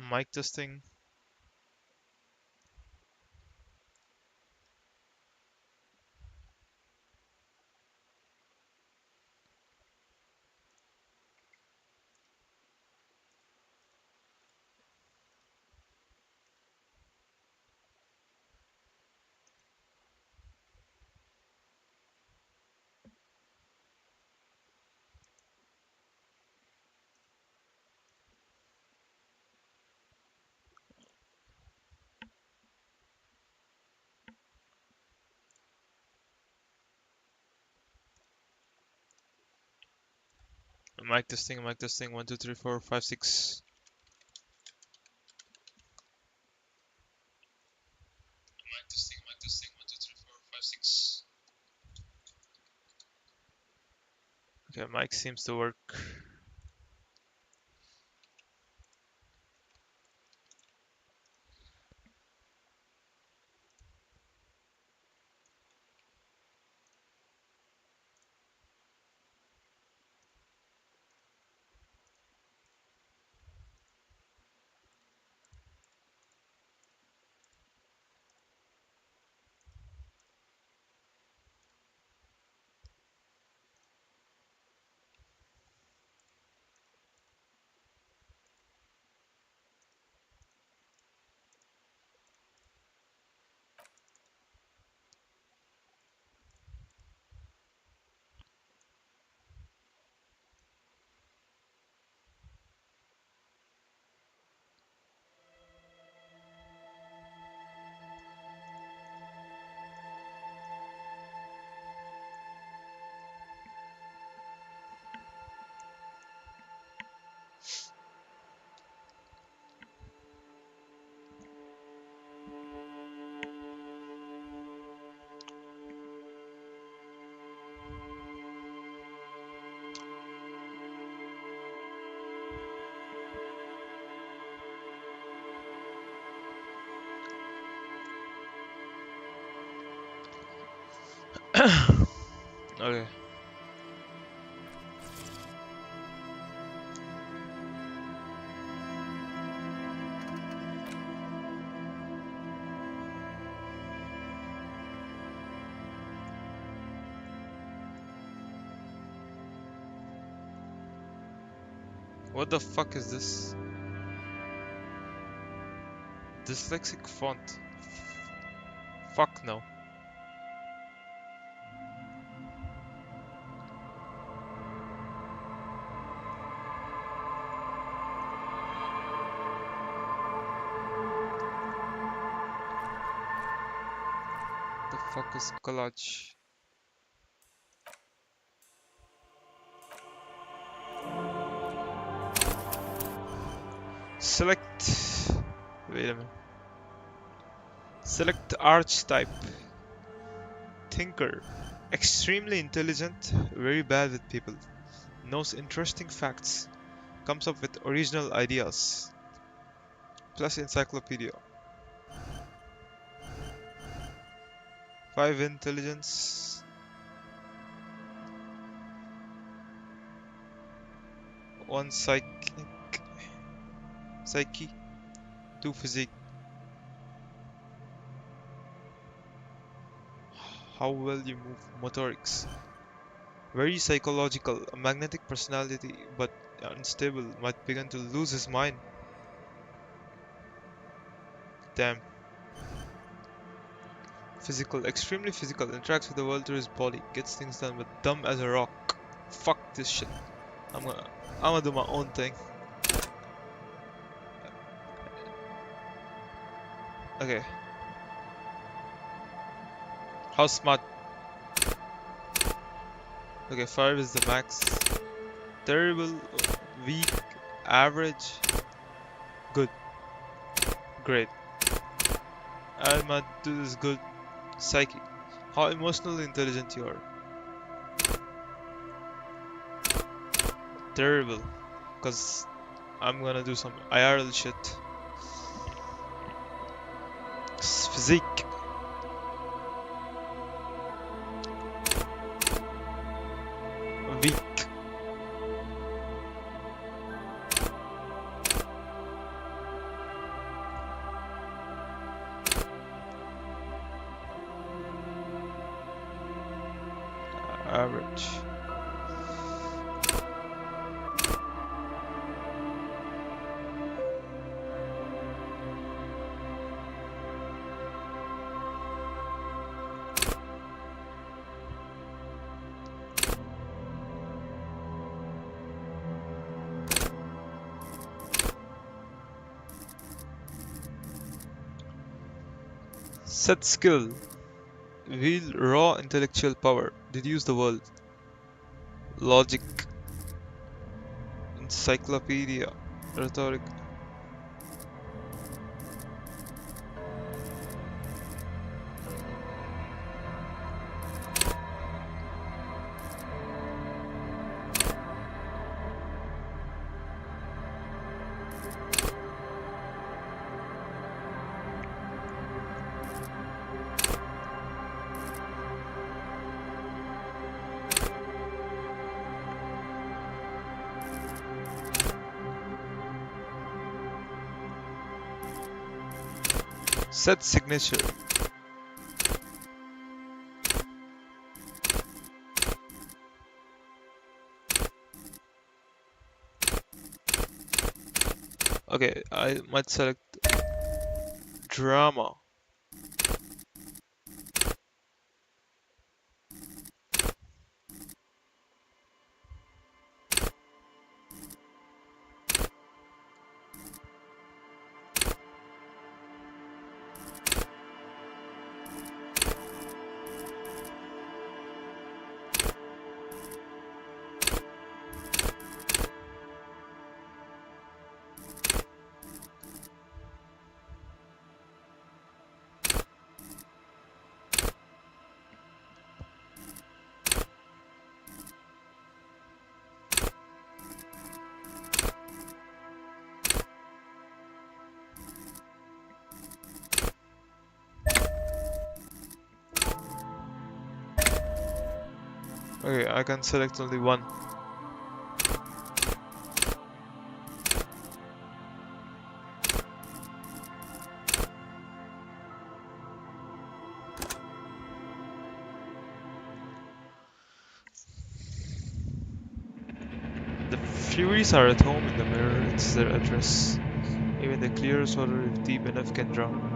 Mic testing. Mic testing, mic testing. 1, 2, 3, 4, 5, 6. Mic testing, mic testing. 1, 2, 3, 4, 5, 6. Okay, mic seems to work. Okay. What the fuck is this? Dyslexic font. Fuck no. The fuck is collage? Select. Wait a minute. Select archetype. Thinker. Extremely intelligent, very bad with people. Knows interesting facts. Comes up with original ideas. Plus encyclopedia. 5 intelligence. 1 psychic. Psyche. 2 physique. How well you move. Motorics. Very psychological. A magnetic personality, but unstable. Might begin to lose his mind. Damn. Physical. Extremely physical. Interacts with the world through his body. Gets things done, but dumb as a rock. Fuck this shit. I'm gonna do my own thing. Okay. How smart? Okay, 5 is the max. Terrible, weak, average, good, great. I'm at this good. Psyche. How emotionally intelligent you are. Terrible. Cause I'm gonna do some IRL shit. Physique. Weak. average. Set skill. Wield raw intellectual power. Deduce the world. Logic. Encyclopedia. Rhetoric. Set signature. Okay, I might select drama. Okay, I can select only one. The Furies are at home in the mirror, it's their address. Even the clearest water, if deep enough, can drown.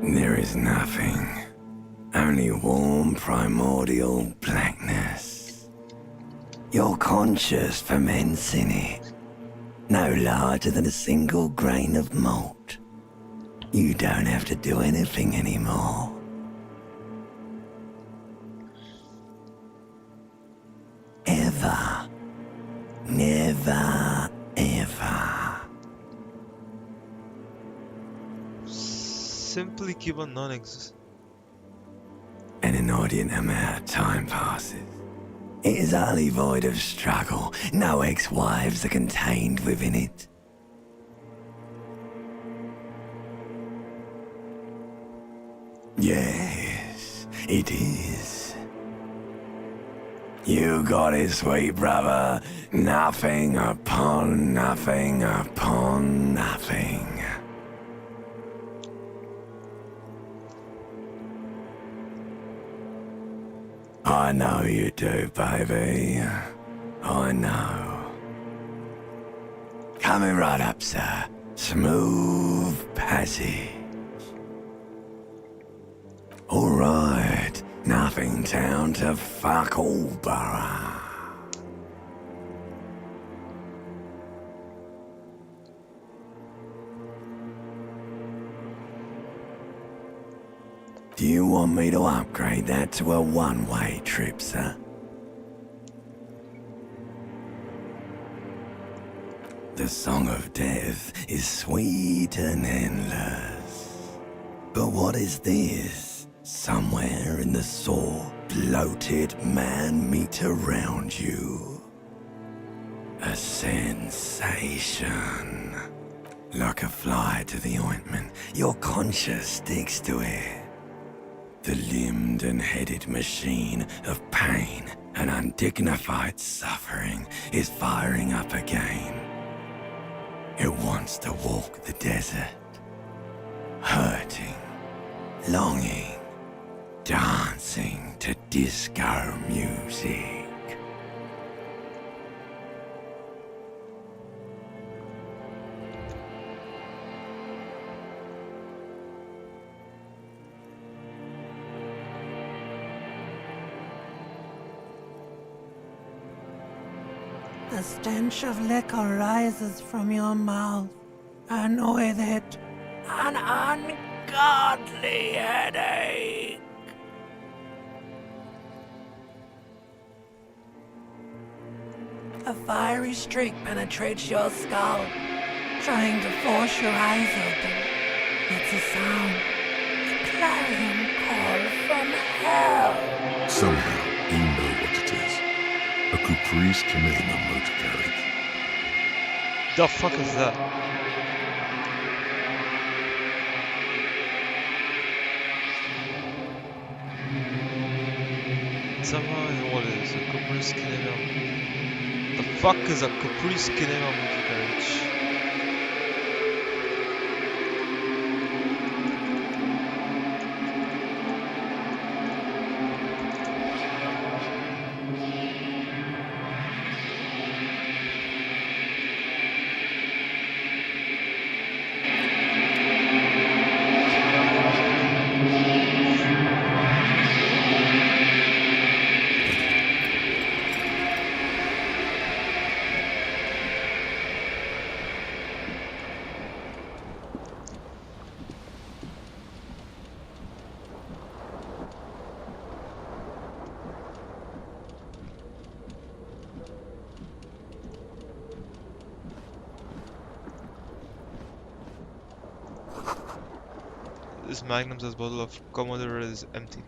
There is nothing, only warm primordial blackness. Your conscious ferments in it, no larger than a single grain of malt. You don't have to do anything anymore. Ever. Never, ever. Simply keep on non-existent. An inordinate amount of time passes. It is utterly void of struggle. No ex-wives are contained within it. Yes, it is. You got it, sweet brother. Nothing upon nothing upon nothing. I know you do, baby. I know. Coming right up, sir. Smooth passage. All right. Nothing down to fuck all, borough. Do you want me to upgrade that to a one-way trip, sir? The song of death is sweet and endless. But what is this? Somewhere in the sore, bloated man meet around you. A sensation. Like a fly to the ointment, your conscience sticks to it. The limbed and headed machine of pain and undignified suffering is firing up again. It wants to walk the desert, hurting, longing, dancing to disco music. The stench of liquor rises from your mouth, and with it, an ungodly headache. A fiery streak penetrates your skull, trying to force your eyes open. It's a sound, a clarion call from hell. Somehow, you know what it is. A Caprice Canema motor carriage. The fuck is that? Somehow I know what it is. A Caprice Kinema. The fuck is a Caprice Kinema motor carriage? This Magnum says bottle of Commodore is empty.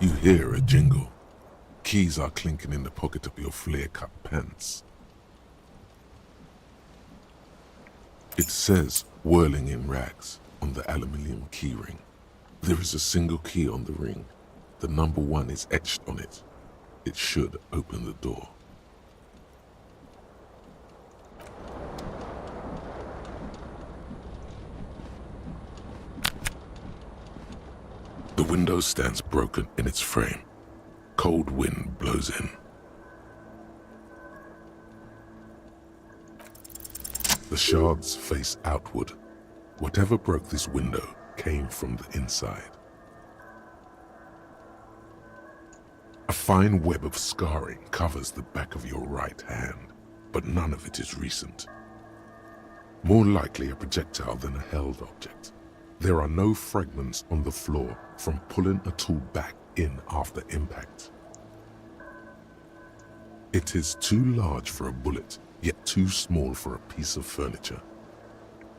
You hear a jingle. Keys are clinking in the pocket of your flare-cut pants. It says, whirling in rags, on the aluminium keyring. There is a single key on the ring. The number 1 is etched on it. It should open the door. The window stands broken in its frame. Cold wind blows in. The shards face outward. Whatever broke this window came from the inside. A fine web of scarring covers the back of your right hand, but none of it is recent. More likely a projectile than a held object. There are no fragments on the floor from pulling a tool back in after impact. It is too large for a bullet, yet too small for a piece of furniture.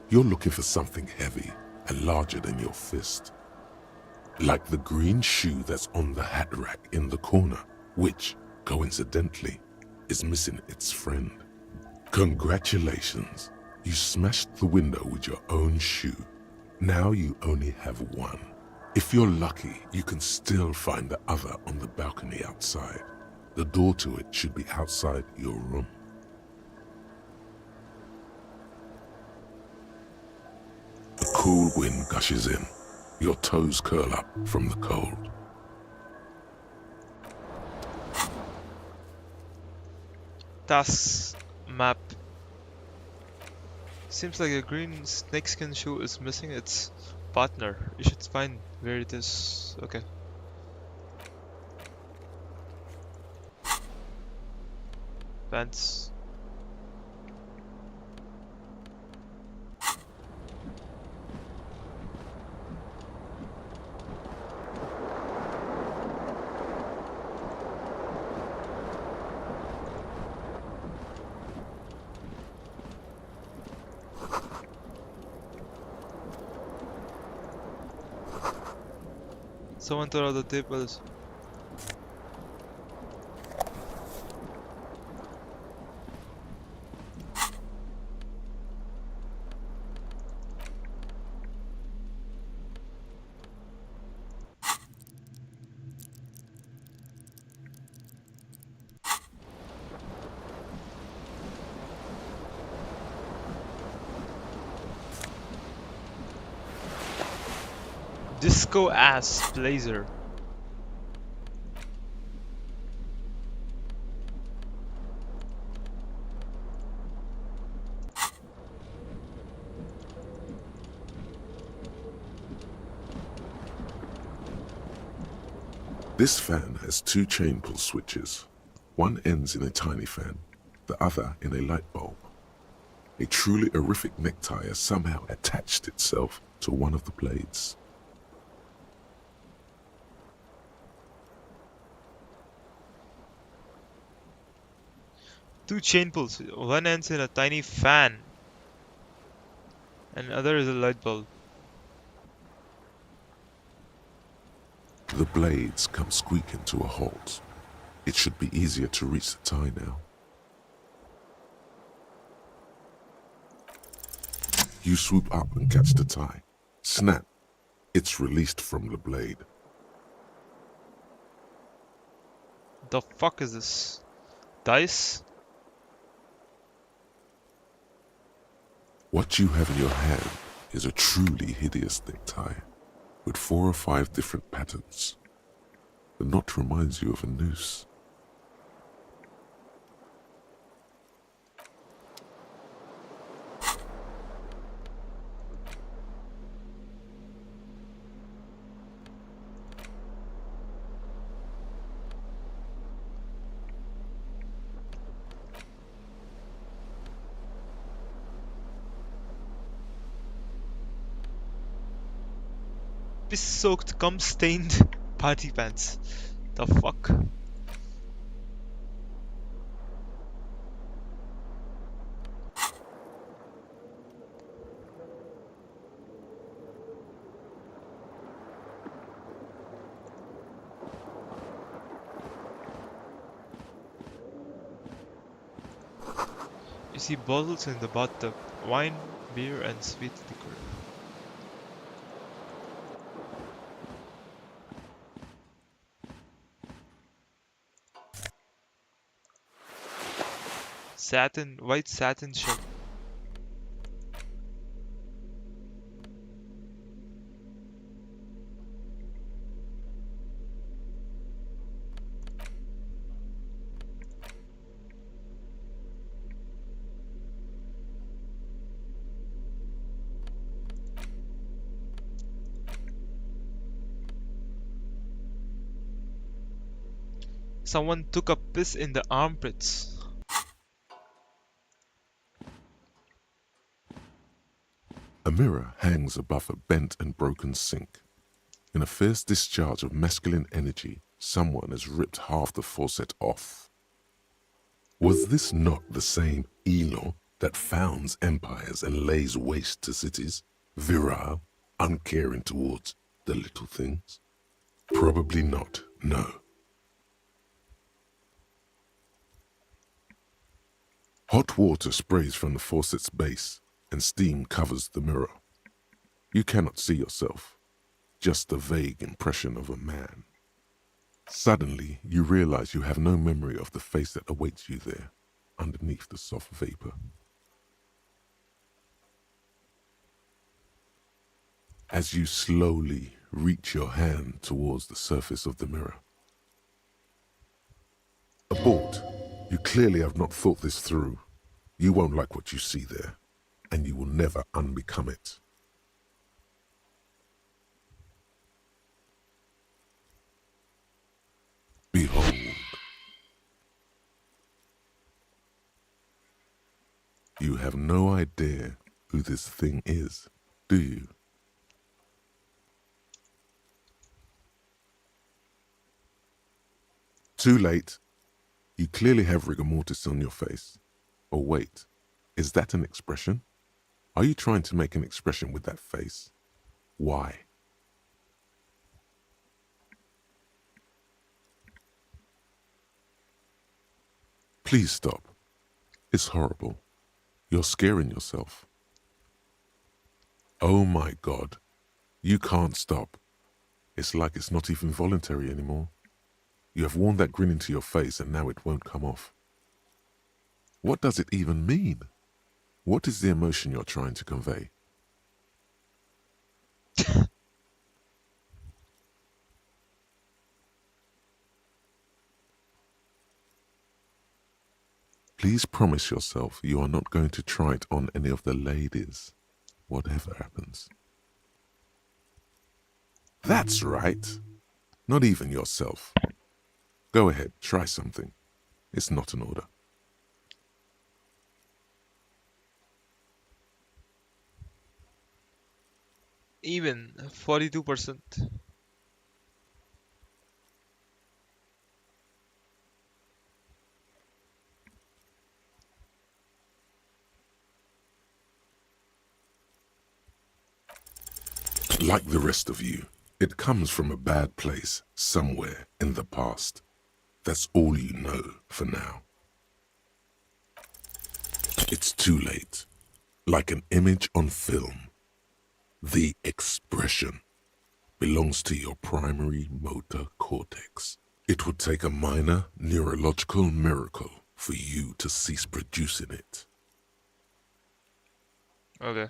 You're looking for something heavy and larger than your fist. Like the green shoe that's on the hat rack in the corner, which, coincidentally, is missing its friend. Congratulations, you smashed the window with your own shoe. Now you only have one. If you're lucky, you can still find the other on the balcony outside. The door to it should be outside your room. A cool wind gushes in. Your toes curl up from the cold. Task map. Seems like a green snakeskin shoe is missing its partner. You should find where it is. Okay. Pants. Someone tore out the tape for this. Disco ass blazer. This fan has two chain pull switches. One ends in a tiny fan, the other in a light bulb. A truly horrific necktie has somehow attached itself to one of the blades. Two chain pulls. One ends in a tiny fan, and other is a light bulb. The blades come squeaking to a halt. It should be easier to reach the tie now. You swoop up and catch the tie. Snap! It's released from the blade. The fuck is this? Dice? What you have in your hand is a truly hideous necktie, with 4 or 5 different patterns. The knot reminds you of a noose. Piss-soaked, cum-stained party pants. The fuck? You see bottles in the bathtub. Wine, beer, and sweet liquor. White satin shirt. Someone took a piss in the armpits. A mirror hangs above a bent and broken sink. In a fierce discharge of masculine energy, someone has ripped half the faucet off. Was this not the same Elon that founds empires and lays waste to cities, virile, uncaring towards the little things? Probably not, no. Hot water sprays from the faucet's base, and steam covers the mirror. You cannot see yourself, just a vague impression of a man. Suddenly, you realize you have no memory of the face that awaits you there, underneath the soft vapor. As you slowly reach your hand towards the surface of the mirror. Abort. You clearly have not thought this through. You won't like what you see there, and you will never unbecome it. Behold. You have no idea who this thing is, do you? Too late. You clearly have rigor mortis on your face. Or wait, is that an expression? Are you trying to make an expression with that face? Why? Please stop. It's horrible. You're scaring yourself. Oh my God. You can't stop. It's like it's not even voluntary anymore. You have worn that grin into your face and now it won't come off. What does it even mean? What is the emotion you're trying to convey? Please promise yourself you are not going to try it on any of the ladies, whatever happens. That's right. Not even yourself. Go ahead, try something. It's not an order. Even 42%. Like the rest of you, it comes from a bad place somewhere in the past. That's all you know for now. It's too late. Like an image on film. The expression belongs to your primary motor cortex. It would take a minor neurological miracle for you to cease producing it. Okay.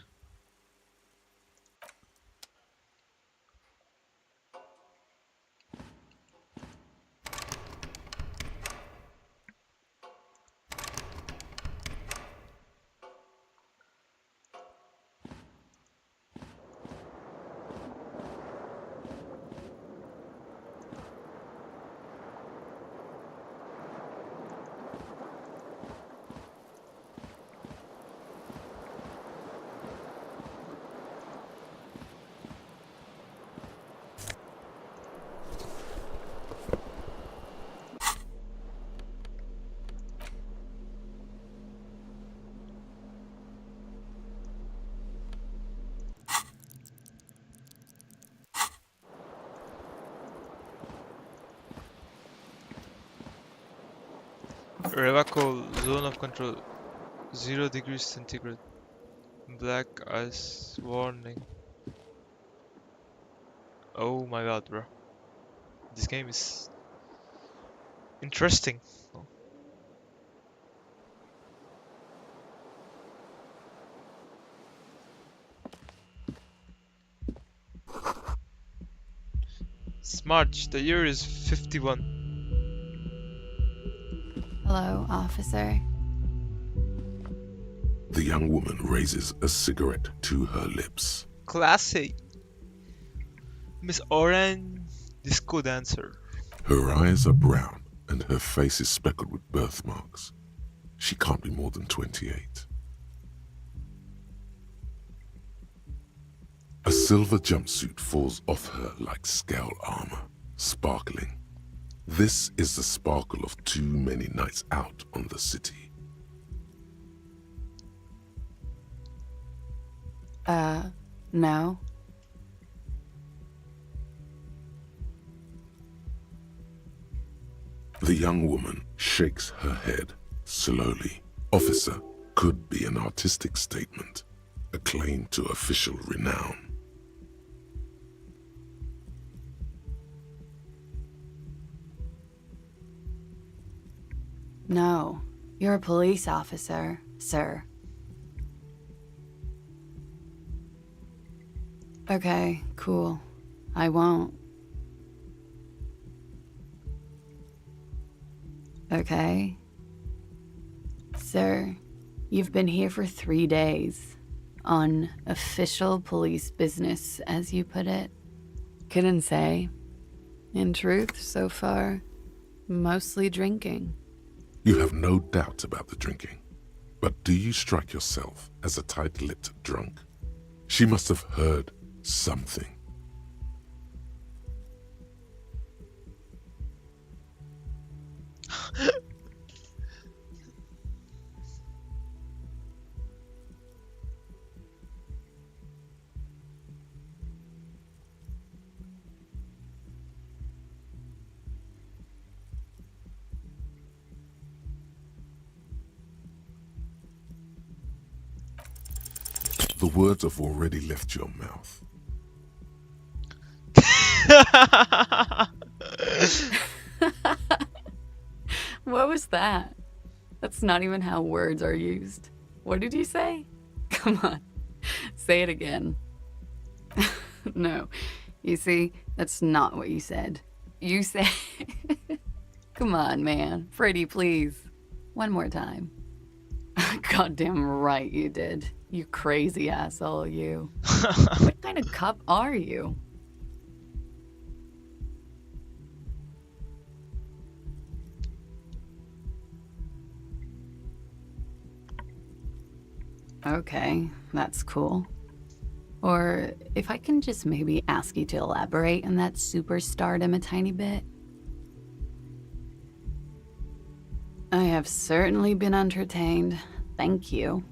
Revaco zone of control 0 degrees centigrade. Black ice warning. Oh my god, bro. This game is interesting. It's March, the year is 51. Hello, officer. The young woman raises a cigarette to her lips. Classy. Miss Orange, disco dancer. Her eyes are brown and her face is speckled with birthmarks. She can't be more than 28. A silver jumpsuit falls off her like scale armor, sparkling. This is the sparkle of too many nights out on the city. No. The young woman shakes her head slowly. Officer could be an artistic statement, a claim to official renown. No. You're a police officer, sir. Okay, cool. I won't. Okay. Sir, you've been here for 3 days. On official police business, as you put it. Couldn't say. In truth, so far, mostly drinking. You have no doubt about the drinking. But do you strike yourself as a tight-lipped drunk? She must have heard something. The words have already left your mouth. What was that? That's not even how words are used. What did you say? Come on, say it again. No, you see, that's not what you said. You said... Come on, man. Pretty, please. One more time. Goddamn right you did. You crazy asshole, you. What kind of cup are you? Okay, that's cool. Or if I can just maybe ask you to elaborate on that superstardom a tiny bit. I have certainly been entertained. Thank you.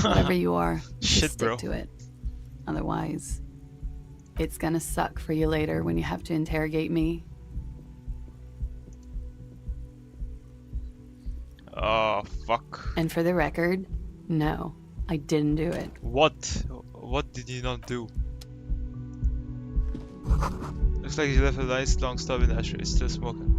Whatever you are, just Shit, stick bro. to it. Otherwise, it's gonna suck for you later when you have to interrogate me. Oh, fuck. And for the record, no, I didn't do it. What? What did you not do? Looks like he left a nice long stub in the ashtray. It's still smoking.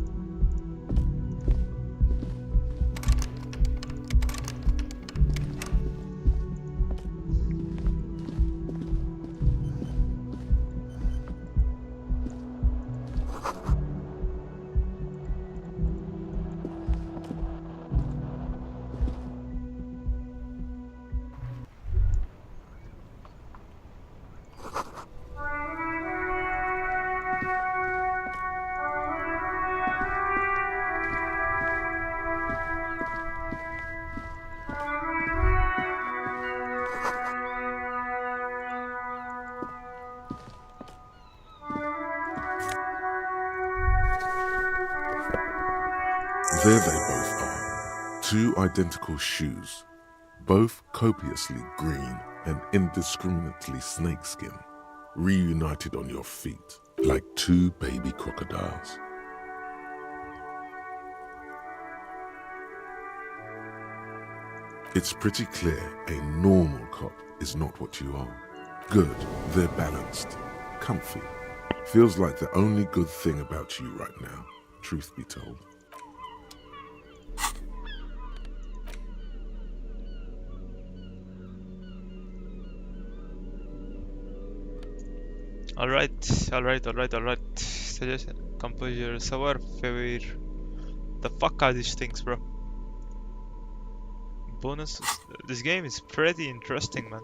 There they both are, two identical shoes, both copiously green and indiscriminately snakeskin, reunited on your feet like two baby crocodiles. It's pretty clear a normal cop is not what you are. Good, they're balanced, comfy. Feels like the only good thing about you right now, truth be told. Alright. Suggestion. Composure. Savoir faire. The fuck are these things, bro? Bonus. This game is pretty interesting, man.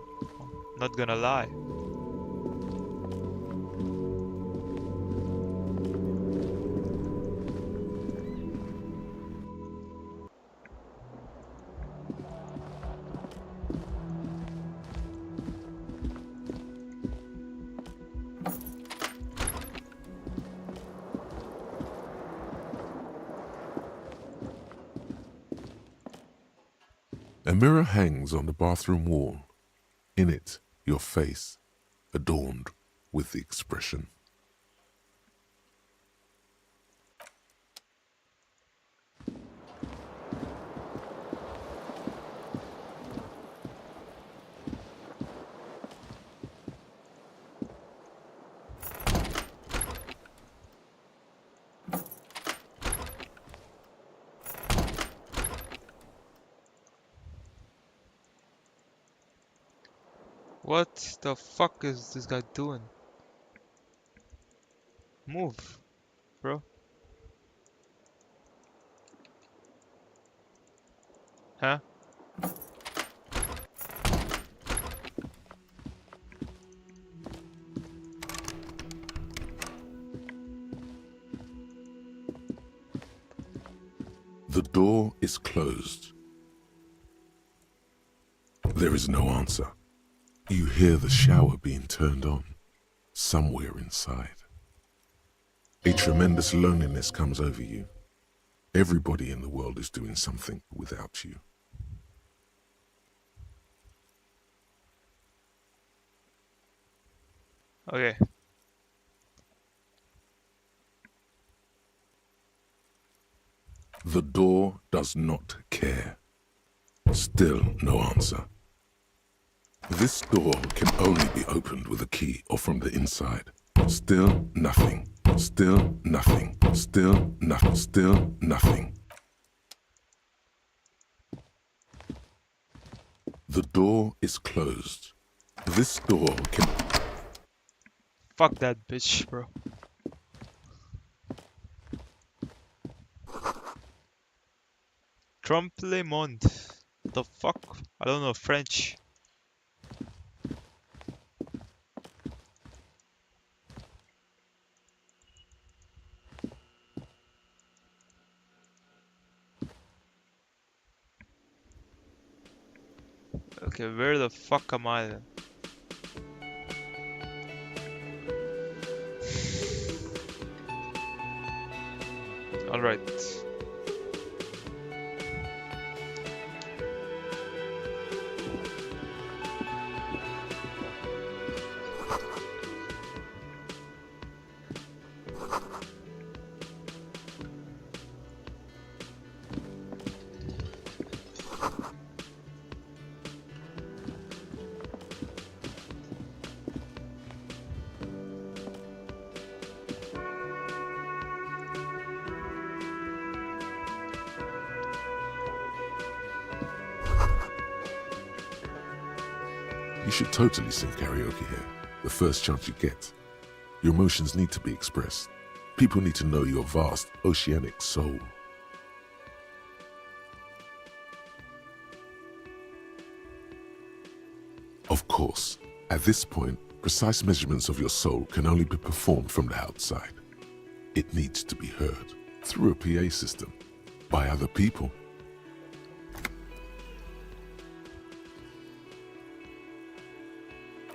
Not gonna lie. A mirror hangs on the bathroom wall. In it, your face, adorned with the expression. What the fuck is this guy doing? Move, bro. Huh? The door is closed. There is no answer. You hear the shower being turned on, somewhere inside. A tremendous loneliness comes over you. Everybody in the world is doing something without you. Okay. The door does not care. Still no answer. This door can only be opened with a key or from the inside. Still nothing. Still nothing. Still nothing. Still nothing. The door is closed. This door can... Fuck that bitch, bro. Trompe le monde. The fuck? I don't know French. Okay, where the fuck am I then? Alright. You should totally sing karaoke here, the first chance you get. Your emotions need to be expressed. People need to know your vast, oceanic soul. Of course, at this point, precise measurements of your soul can only be performed from the outside. It needs to be heard through a PA system by other people.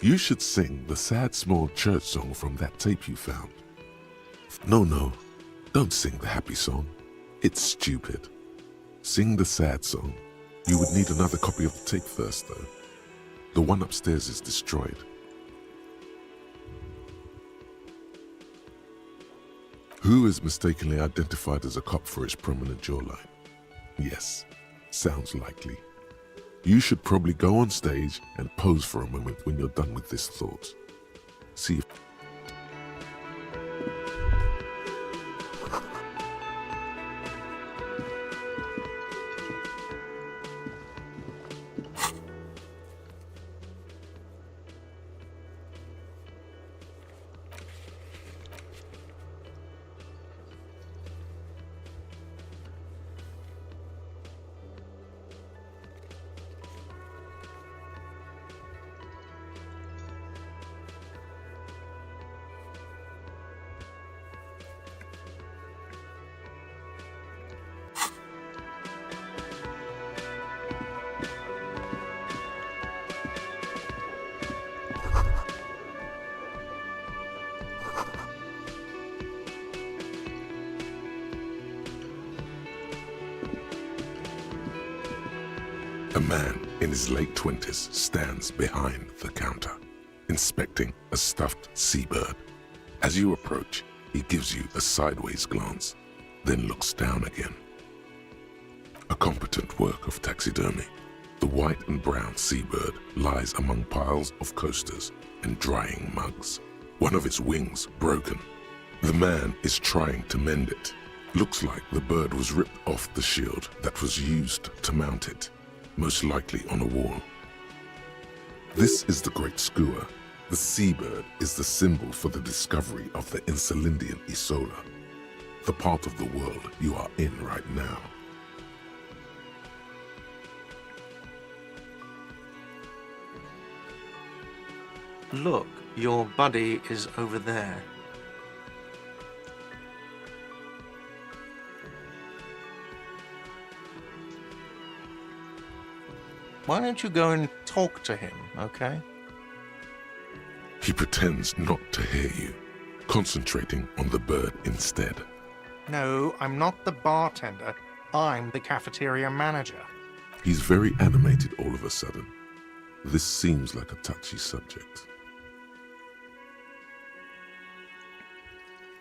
You should sing the sad small church song from that tape you found. No, don't sing the happy song. It's stupid. Sing the sad song. You would need another copy of the tape first, though. The one upstairs is destroyed. Who is mistakenly identified as a cop for his prominent jawline? Yes, sounds likely. You should probably go on stage and pose for a moment when you're done with this thought. See if... A man in his late 20s stands behind the counter, inspecting a stuffed seabird. As you approach, he gives you a sideways glance, then looks down again. A competent work of taxidermy. The white and brown seabird lies among piles of coasters and drying mugs. One of its wings broken. The man is trying to mend it. Looks like the bird was ripped off the shield that was used to mount it, most likely on a wall. This is the Great Skua. The seabird is the symbol for the discovery of the Insulindian Isola, the part of the world you are in right now. Look, your buddy is over there. Why don't you go and talk to him, okay? He pretends not to hear you, concentrating on the bird instead. No, I'm not the bartender. I'm the cafeteria manager. He's very animated all of a sudden. This seems like a touchy subject.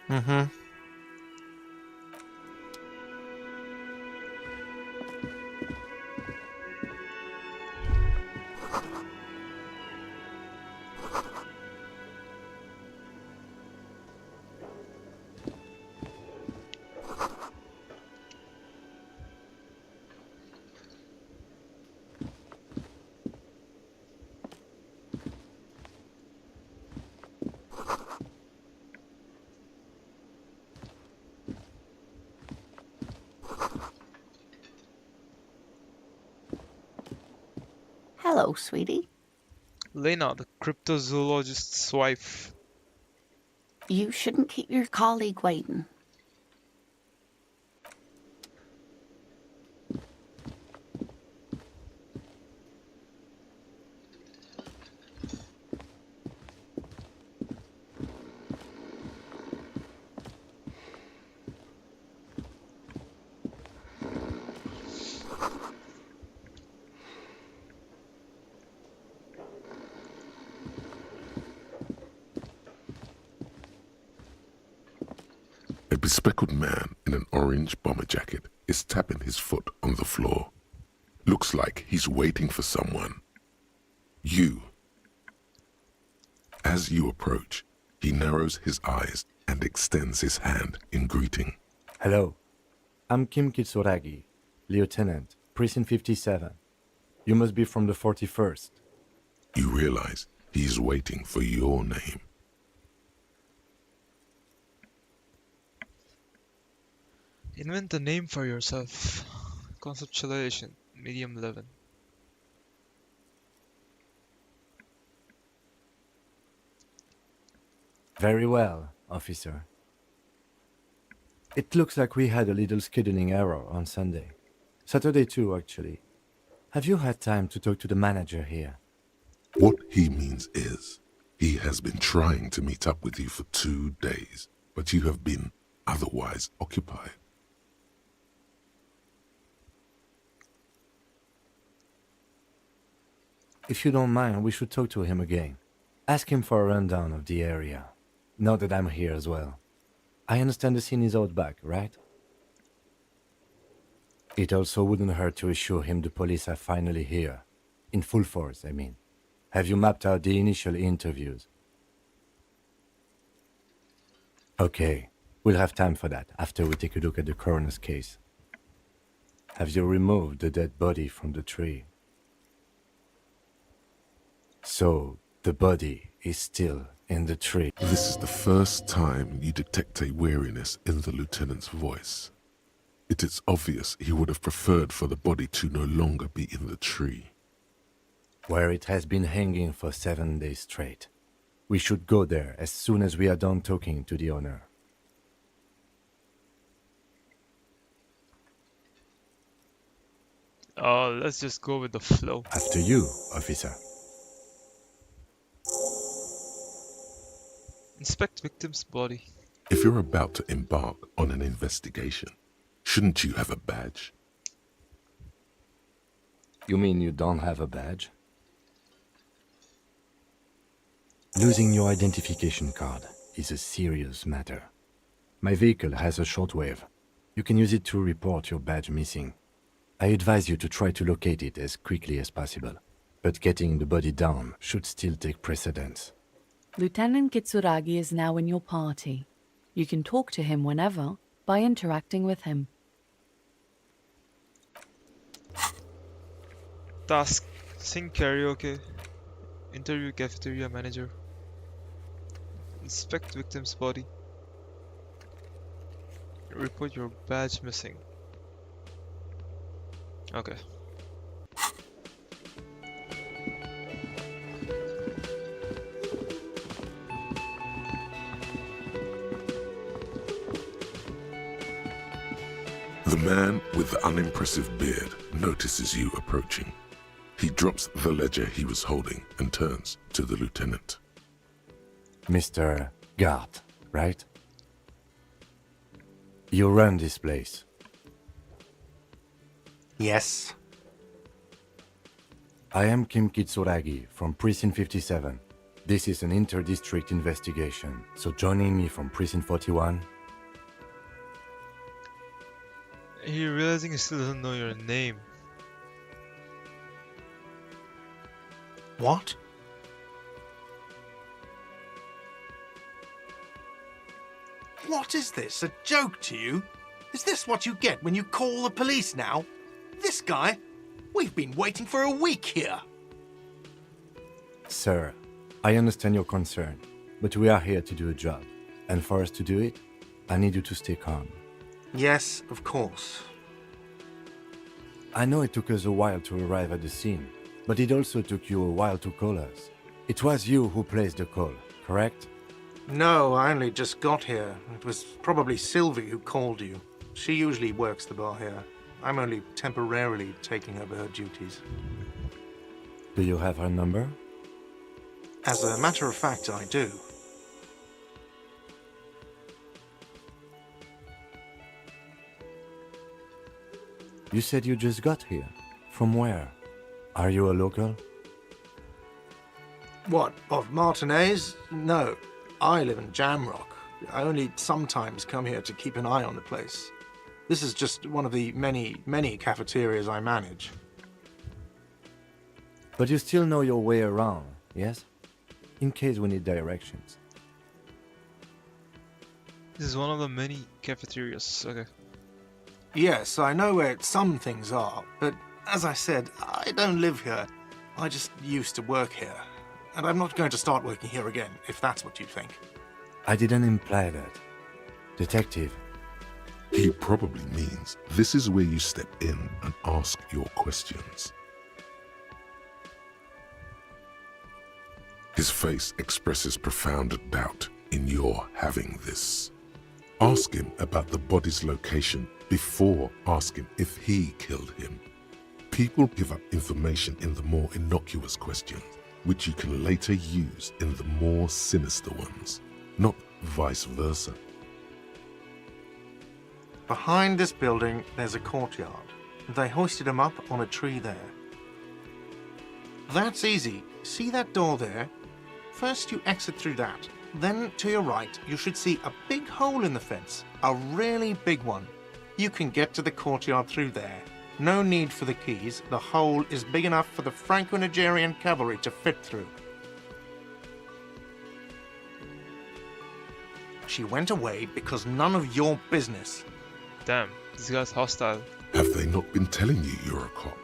Mm-hmm. Hello, sweetie. Lena, the cryptozoologist's wife. You shouldn't keep your colleague waiting. A bespectacled man in an orange bomber jacket is tapping his foot on the floor. Looks like he's waiting for someone. You. As you approach, he narrows his eyes and extends his hand in greeting. Hello, I'm Kim Kitsuragi, Lieutenant, Precinct 57. You must be from the 41st. You realize he's waiting for your name. Invent a name for yourself. Conceptualization, medium 11. Very well, officer. It looks like we had a little scheduling error on Sunday. Saturday too, actually. Have you had time to talk to the manager here? What he means is, he has been trying to meet up with you for 2 days, but you have been otherwise occupied. If you don't mind, we should talk to him again. Ask him for a rundown of the area. Now that I'm here as well. I understand the scene is out back, right? It also wouldn't hurt to assure him the police are finally here. In full force, I mean. Have you mapped out the initial interviews? Okay, we'll have time for that after we take a look at the coroner's case. Have you removed the dead body from the tree? So, the body is still in the tree. This is the first time you detect a weariness in the lieutenant's voice. It is obvious he would have preferred for the body to no longer be in the tree. Where it has been hanging for 7 days straight. We should go there as soon as we are done talking to the owner. Let's just go with the flow. After you, officer. Inspect victim's body. If you're about to embark on an investigation, shouldn't you have a badge? You mean you don't have a badge? Losing your identification card is a serious matter. My vehicle has a shortwave. You can use it to report your badge missing. I advise you to try to locate it as quickly as possible, but getting the body down should still take precedence. Lieutenant Kitsuragi is now in your party. You can talk to him whenever by interacting with him. Task. Sing karaoke. Interview cafeteria manager. Inspect victim's body. Report your badge missing. Okay. The man with the unimpressive beard notices you approaching. He drops the ledger he was holding and turns to the lieutenant. Mr. Gart, right? You run this place. Yes. I am Kim Kitsuragi from Precinct 57. This is an inter-district investigation, so joining me from Precinct 41... He realizing he still doesn't know your name. What? What is this? A joke to you? Is this what you get when you call the police now? This guy? We've been waiting for a week here. Sir, I understand your concern, but we are here to do a job. And for us to do it, I need you to stay calm. Yes, of course. I know it took us a while to arrive at the scene, But it also took you a while to call us. It was you who placed the call, correct? No, I only just got here. It was probably Sylvie who called you. She usually works the bar here. I'm only temporarily taking over her duties. Do you have her number? As a matter of fact, I do. You said you just got here. From where? Are you a local? What, of Martinez? No, I live in Jamrock. I only sometimes come here to keep an eye on the place. This is just one of the many cafeterias I manage. But you still know your way around, yes? In case we need directions. This is one of the many cafeterias. Okay. Yes, I know where some things are, but as I said, I don't live here. I just used to work here. And I'm not going to start working here again, if that's what you think. I didn't imply that. Detective, He probably means this is where you step in and ask your questions. His face expresses profound doubt in your having this. Ask him about the body's location before asking if he killed him. People give up information in the more innocuous questions, which you can later use in the more sinister ones, not vice versa. Behind this building, there's a courtyard. They hoisted him up on a tree there. That's easy. See that door there? First you exit through that. Then to your right, you should see a big hole in the fence. A really big one. You can get to the courtyard through there. No need for the keys. The hole is big enough for the Franco-Nigerian cavalry to fit through. She went away because none of your business. Damn, this guy's hostile. Have they not been telling you you're a cop?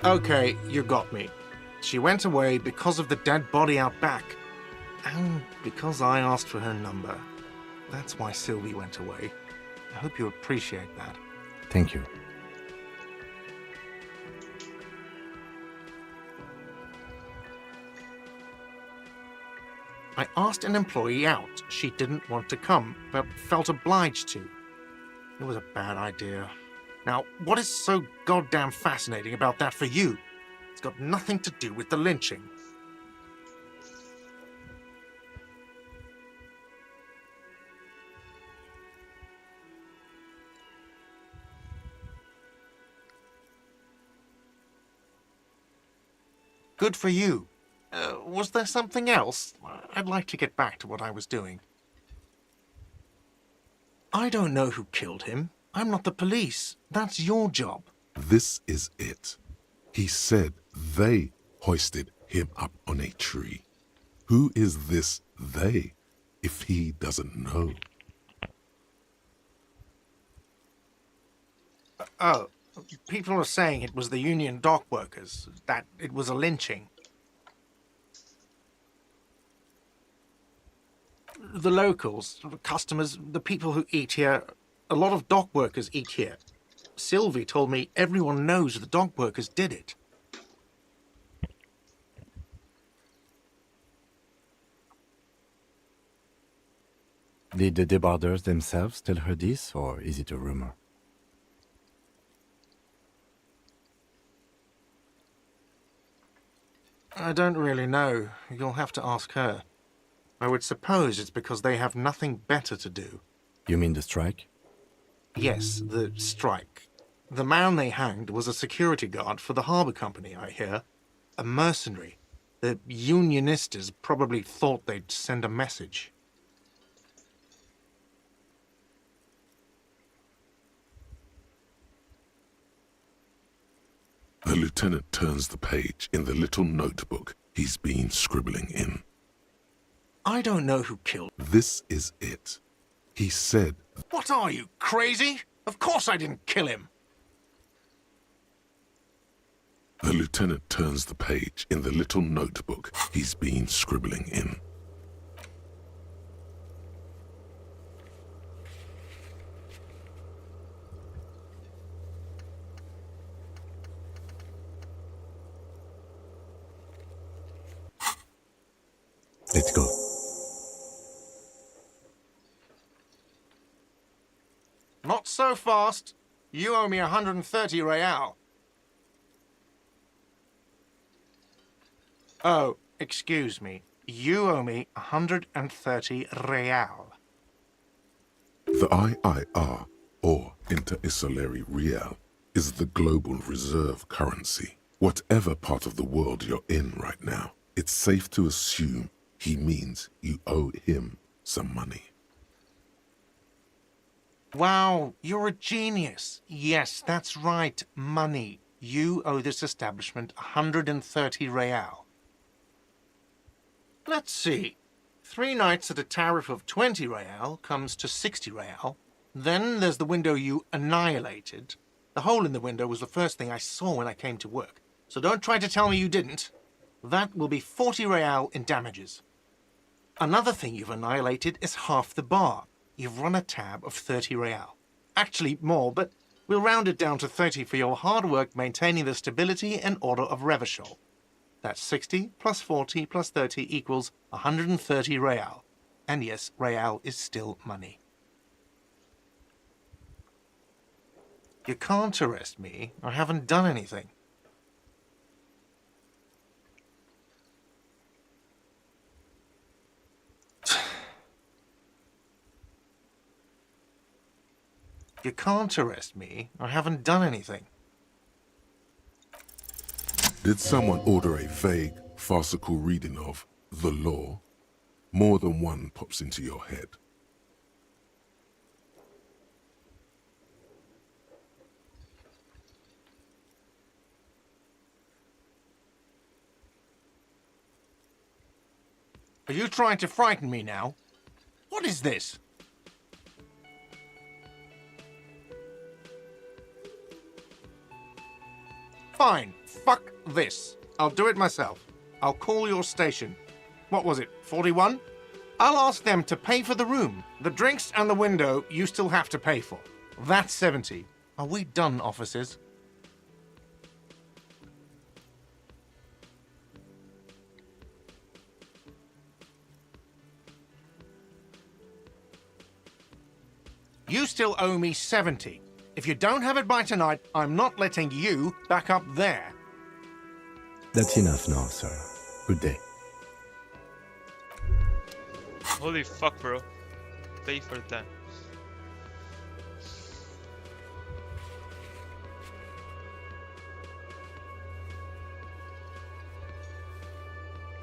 Okay, you got me. She went away because of the dead body out back. And because I asked for her number. That's why Sylvie went away. I hope you appreciate that. thank you. I asked an employee out. She didn't want to come, but felt obliged to. It was a bad idea. Now, what is so goddamn fascinating about that for you? It's got nothing to do with the lynching. Good for you. Was there something else? I'd like to get back to what I was doing. I don't know who killed him. I'm not the police. That's your job. This is it. He said they hoisted him up on a tree. Who is this they, if he doesn't know? Oh, people are saying it was the union dock workers, that it was a lynching. The locals, the customers, the people who eat here, a lot of dock workers eat here. Sylvie told me everyone knows the dock workers did it. Did the debarders themselves tell her this, or is it a rumor? I don't really know. You'll have to ask her. I would suppose it's because they have nothing better to do. You mean the strike? Yes, the strike. The man they hanged was a security guard for the harbour company, I hear. A mercenary. The unionistas probably thought they'd send a message. The lieutenant turns the page in the little notebook he's been scribbling in. I don't know who killed... This is it. He said, What are you, crazy? Of course I didn't kill him. the lieutenant turns the page in the little notebook he's been scribbling in. Not so fast. You owe me 130 real. Oh, excuse me. You owe me 130 real. The IIR, or Inter-Isolary Real, is the global reserve currency. Whatever part of the world you're in right now, it's safe to assume he means you owe him some money. Wow, you're a genius. Yes, that's right, money. You owe this establishment 130 real. Let's see. 3 nights at a tariff of 20 real comes to 60 real. Then there's the window you annihilated. The hole in the window was the first thing I saw when I came to work. So don't try to tell me you didn't. That will be 40 real in damages. Another thing you've annihilated is half the bar. You've run a tab of 30 real. Actually more, but we'll round it down to 30 for your hard work maintaining the stability and order of Revachol. That's 60 plus 40 plus 30 equals 130 real. And yes, real is still money. You can't arrest me. I haven't done anything. You can't arrest me. I haven't done anything. Did someone order a vague, farcical reading of the law? More than one pops into your head. Are you trying to frighten me now? What is this? Fine. Fuck this. I'll do it myself. I'll call your station. What was it, 41? I'll ask them to pay for the room. The drinks and the window you still have to pay for. That's 70. Are we done, officers? You still owe me 70. If you don't have it by tonight, I'm not letting you back up there. That's enough now, sir. Good day. Holy fuck, bro. Pay for that.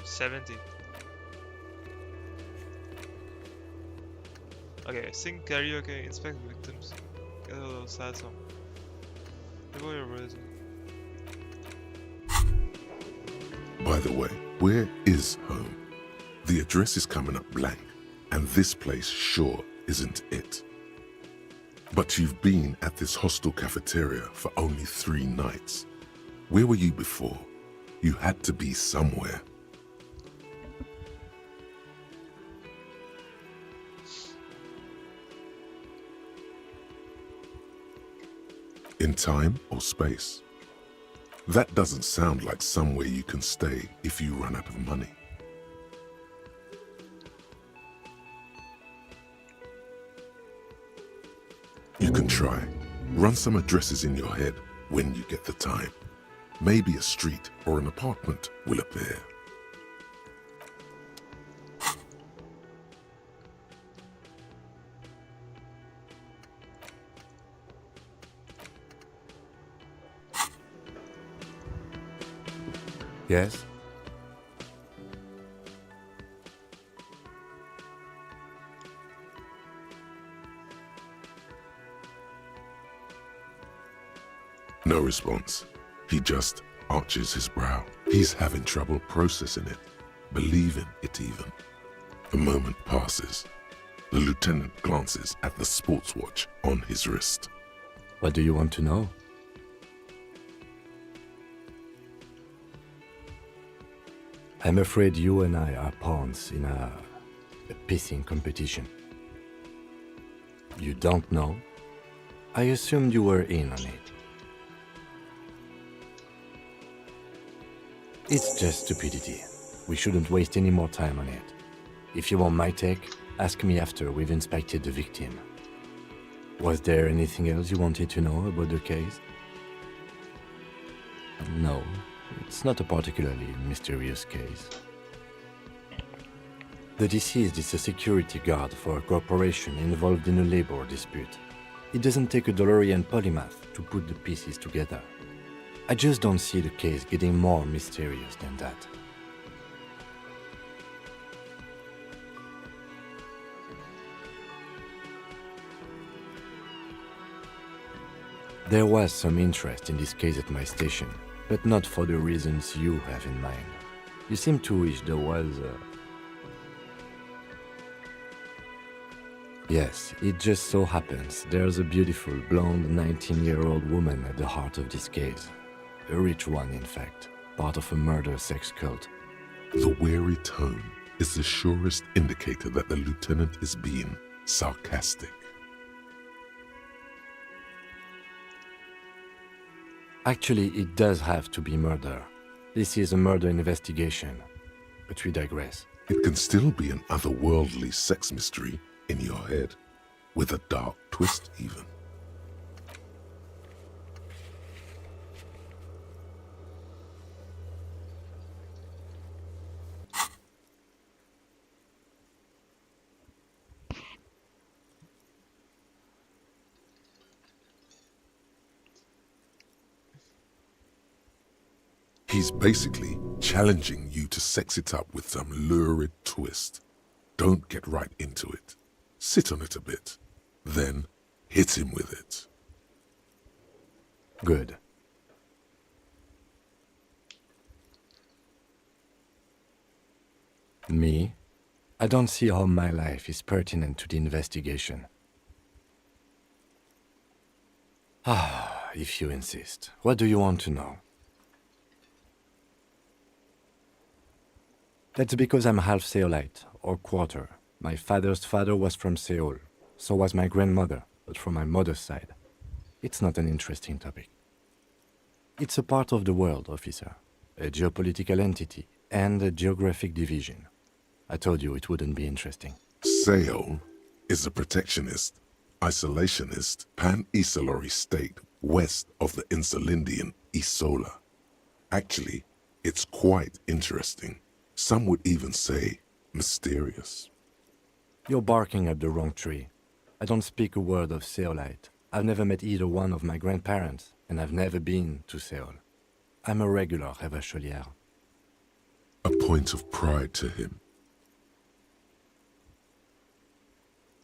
$70. Okay, sing karaoke, inspect victims, get a little sad song. Enjoy your rhythm. By the way, where is home? The address is coming up blank, and this place sure isn't it. But you've been at this hostel cafeteria for only 3 nights. Where were you before? You had to be somewhere. In time or space? That doesn't sound like somewhere you can stay if you run out of money. You can try. Run some addresses in your head when you get the time. Maybe a street or an apartment will appear. Yes? No response. He just arches his brow. He's having trouble processing it, believing it even. A moment passes. The lieutenant glances at the sports watch on his wrist. What do you want to know? I'm afraid you and I are pawns in a pissing competition. You don't know? I assumed you were in on it. It's just stupidity. We shouldn't waste any more time on it. If you want my take, ask me after we've inspected the victim. Was there anything else you wanted to know about the case? No, it's not a particularly mysterious case. The deceased is a security guard for a corporation involved in a labor dispute. It doesn't take a DeLorean polymath to put the pieces together. I just don't see the case getting more mysterious than that. There was some interest in this case at my station, but not for the reasons you have in mind. You seem to wish there was Yes, it just so happens there's a beautiful blonde 19-year-old woman at the heart of this case. A rich one, in fact, part of a murder sex cult. The weary tone is the surest indicator that the lieutenant is being sarcastic. Actually, it does have to be murder. This is a murder investigation, but we digress. It can still be an otherworldly sex mystery in your head, with a dark twist even. He's basically challenging you to sex it up with some lurid twist. Don't get right into it. Sit on it a bit, then hit him with it. Good. Me? I don't see how my life is pertinent to the investigation. If you insist. What do you want to know? That's because I'm half Seolite, or quarter. My father's father was from Seoul. So was my grandmother, but from my mother's side. It's not an interesting topic. It's a part of the world, officer. A geopolitical entity and a geographic division. I told you it wouldn't be interesting. Seoul is a protectionist, isolationist, pan-Isolari state west of the Insulindian Isola. Actually, it's quite interesting. Some would even say mysterious. You're barking up the wrong tree. I don't speak a word of Seolite. I've never met either one of my grandparents, and I've never been to Seoul. I'm a regular Revacholière. A point of pride to him.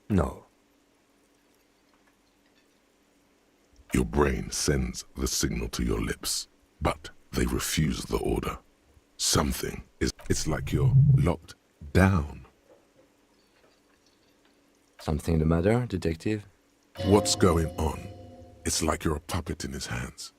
No. Your brain sends the signal to your lips, but they refuse the order. Something is... It's like you're locked down. Something the matter, detective? What's going on? It's like you're a puppet in his hands.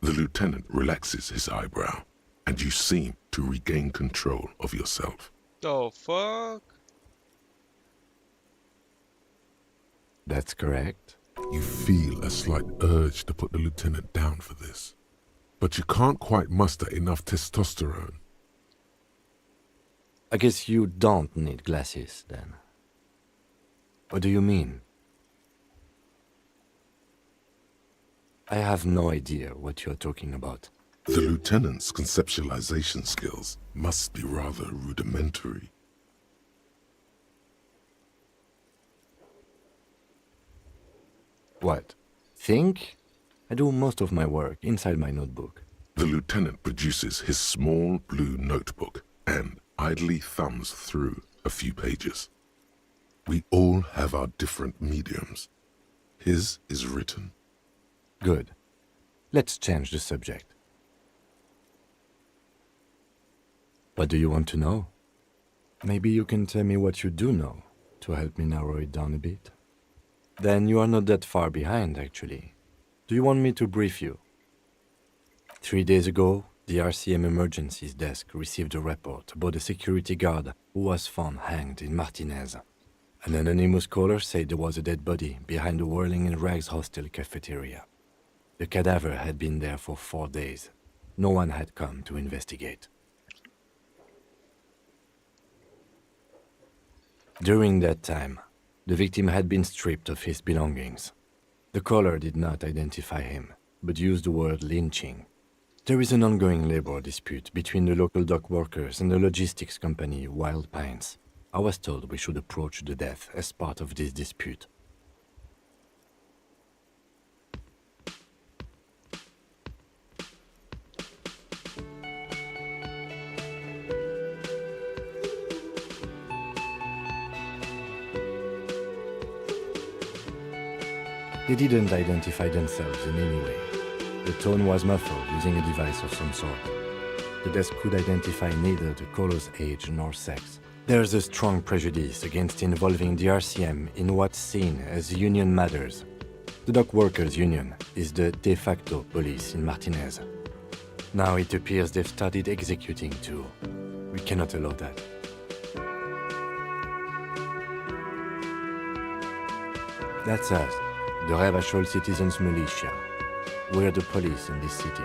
The lieutenant relaxes his eyebrow, and you seem to regain control of yourself. The fuck? That's correct. You feel a slight urge to put the lieutenant down for this, but you can't quite muster enough testosterone. I guess you don't need glasses, then. What do you mean? I have no idea what you're talking about. The lieutenant's conceptualization skills must be rather rudimentary. What? Think? I do most of my work inside my notebook. The lieutenant produces his small blue notebook and idly thumbs through a few pages. We all have our different mediums. His is written. Good. Let's change the subject. What do you want to know? Maybe you can tell me what you do know to help me narrow it down a bit. Then you are not that far behind, actually. Do you want me to brief you? 3 days ago, the RCM Emergencies Desk received a report about a security guard who was found hanged in Martinez. An anonymous caller said there was a dead body behind the Whirling in Rags hostel cafeteria. The cadaver had been there for 4 days. No one had come to investigate. During that time, the victim had been stripped of his belongings. The caller did not identify him, but used the word lynching. There is an ongoing labor dispute between the local dock workers and the logistics company Wild Pines. I was told we should approach the death as part of this dispute. They didn't identify themselves in any way. The tone was muffled using a device of some sort. The desk could identify neither the caller's age nor sex. There's a strong prejudice against involving the RCM in what's seen as union matters. The dock workers' union is the de facto police in Martinez. Now it appears they've started executing too. We cannot allow that. That's us, the Revachol Citizens Militia. We're the police in this city.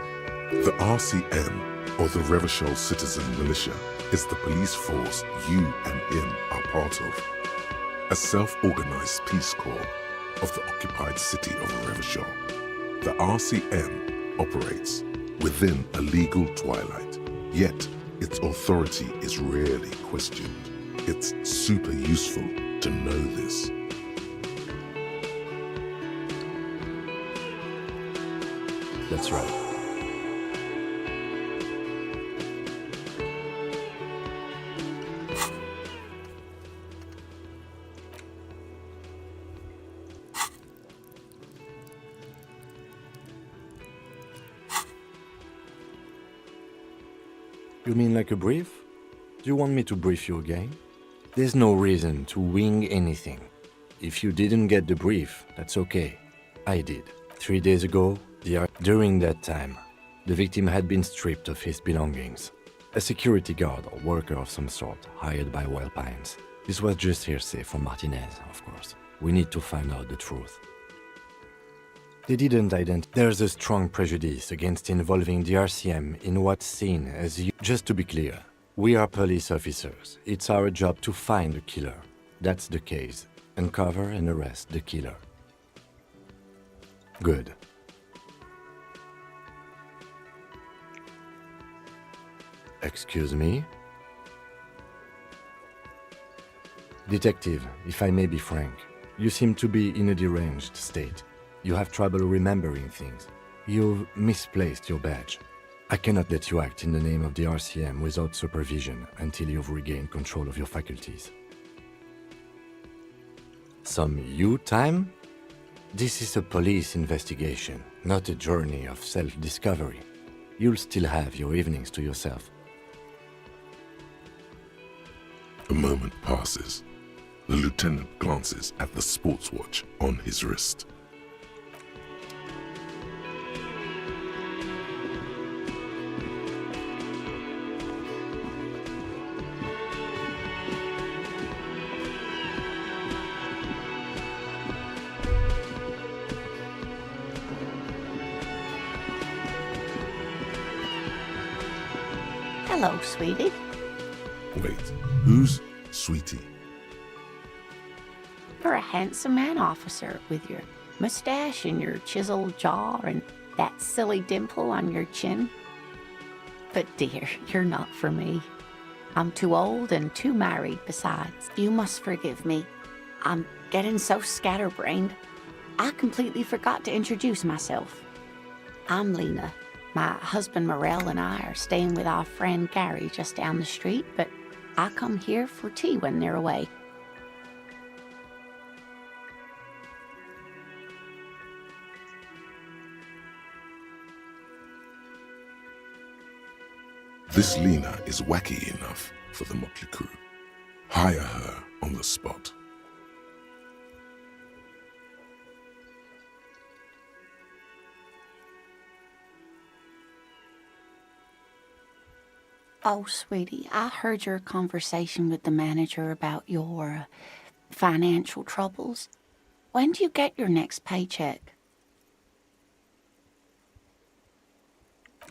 The RCM, or the Revachol Citizen Militia, is the police force you and him are part of. A self-organized peace corps of the occupied city of Revachol. The RCM operates within a legal twilight, yet its authority is rarely questioned. It's super useful to know this. That's right. You mean like a brief? Do you want me to brief you again? There's no reason to wing anything. If you didn't get the brief, that's okay. I did. 3 days ago, during that time, the victim had been stripped of his belongings. A security guard or worker of some sort hired by Wild Pines. This was just hearsay from Martinez, of course. We need to find out the truth. They didn't identify. There's a strong prejudice against involving the RCM in what's seen as you. Just to be clear, we are police officers. It's our job to find the killer. That's the case. Uncover and arrest the killer. Good. Excuse me? Detective, if I may be frank, you seem to be in a deranged state. You have trouble remembering things. You've misplaced your badge. I cannot let you act in the name of the RCM without supervision until you've regained control of your faculties. Some you time? This is a police investigation, not a journey of self-discovery. You'll still have your evenings to yourself. A moment passes. The lieutenant glances at the sports watch on his wrist. Hello, sweetie. Wait, who's Sweetie? You're a handsome man, officer, with your mustache and your chiseled jaw and that silly dimple on your chin. But dear, you're not for me. I'm too old and too married besides. You must forgive me. I'm getting so scatterbrained. I completely forgot to introduce myself. I'm Lena. My husband Morel and I are staying with our friend Gary just down the street, but I come here for tea when they're away. This Lena is wacky enough for the motley crew. Hire her on the spot. Oh, sweetie, I heard your conversation with the manager about your financial troubles. When do you get your next paycheck?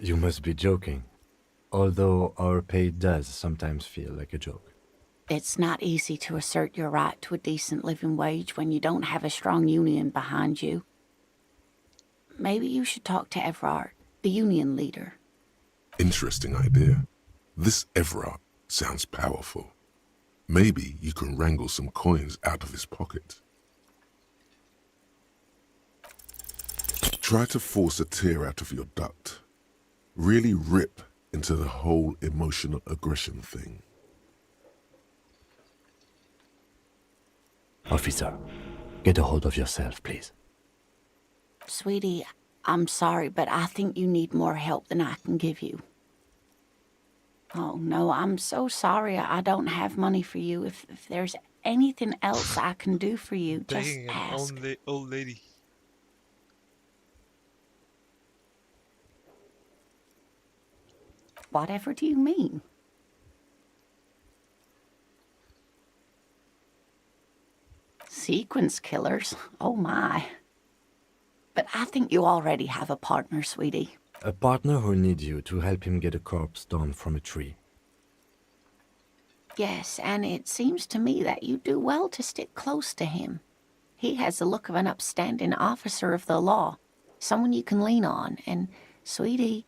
You must be joking. Although our pay does sometimes feel like a joke. It's not easy to assert your right to a decent living wage when you don't have a strong union behind you. Maybe you should talk to Everard, the union leader. Interesting idea. This Everard sounds powerful. Maybe you can wrangle some coins out of his pocket. Try to force a tear out of your duct. Really rip into the whole emotional aggression thing. Officer, get a hold of yourself, please. Sweetie, I'm sorry, but I think you need more help than I can give you. Oh, no, I'm so sorry I don't have money for you. If there's anything else I can do for you, just Begging an ask. old lady. Whatever do you mean? Sequence killers? Oh my. But I think you already have a partner, sweetie. A partner who needs you to help him get a corpse down from a tree. Yes, and it seems to me that you do well to stick close to him. He has the look of an upstanding officer of the law, someone you can lean on, and, sweetie,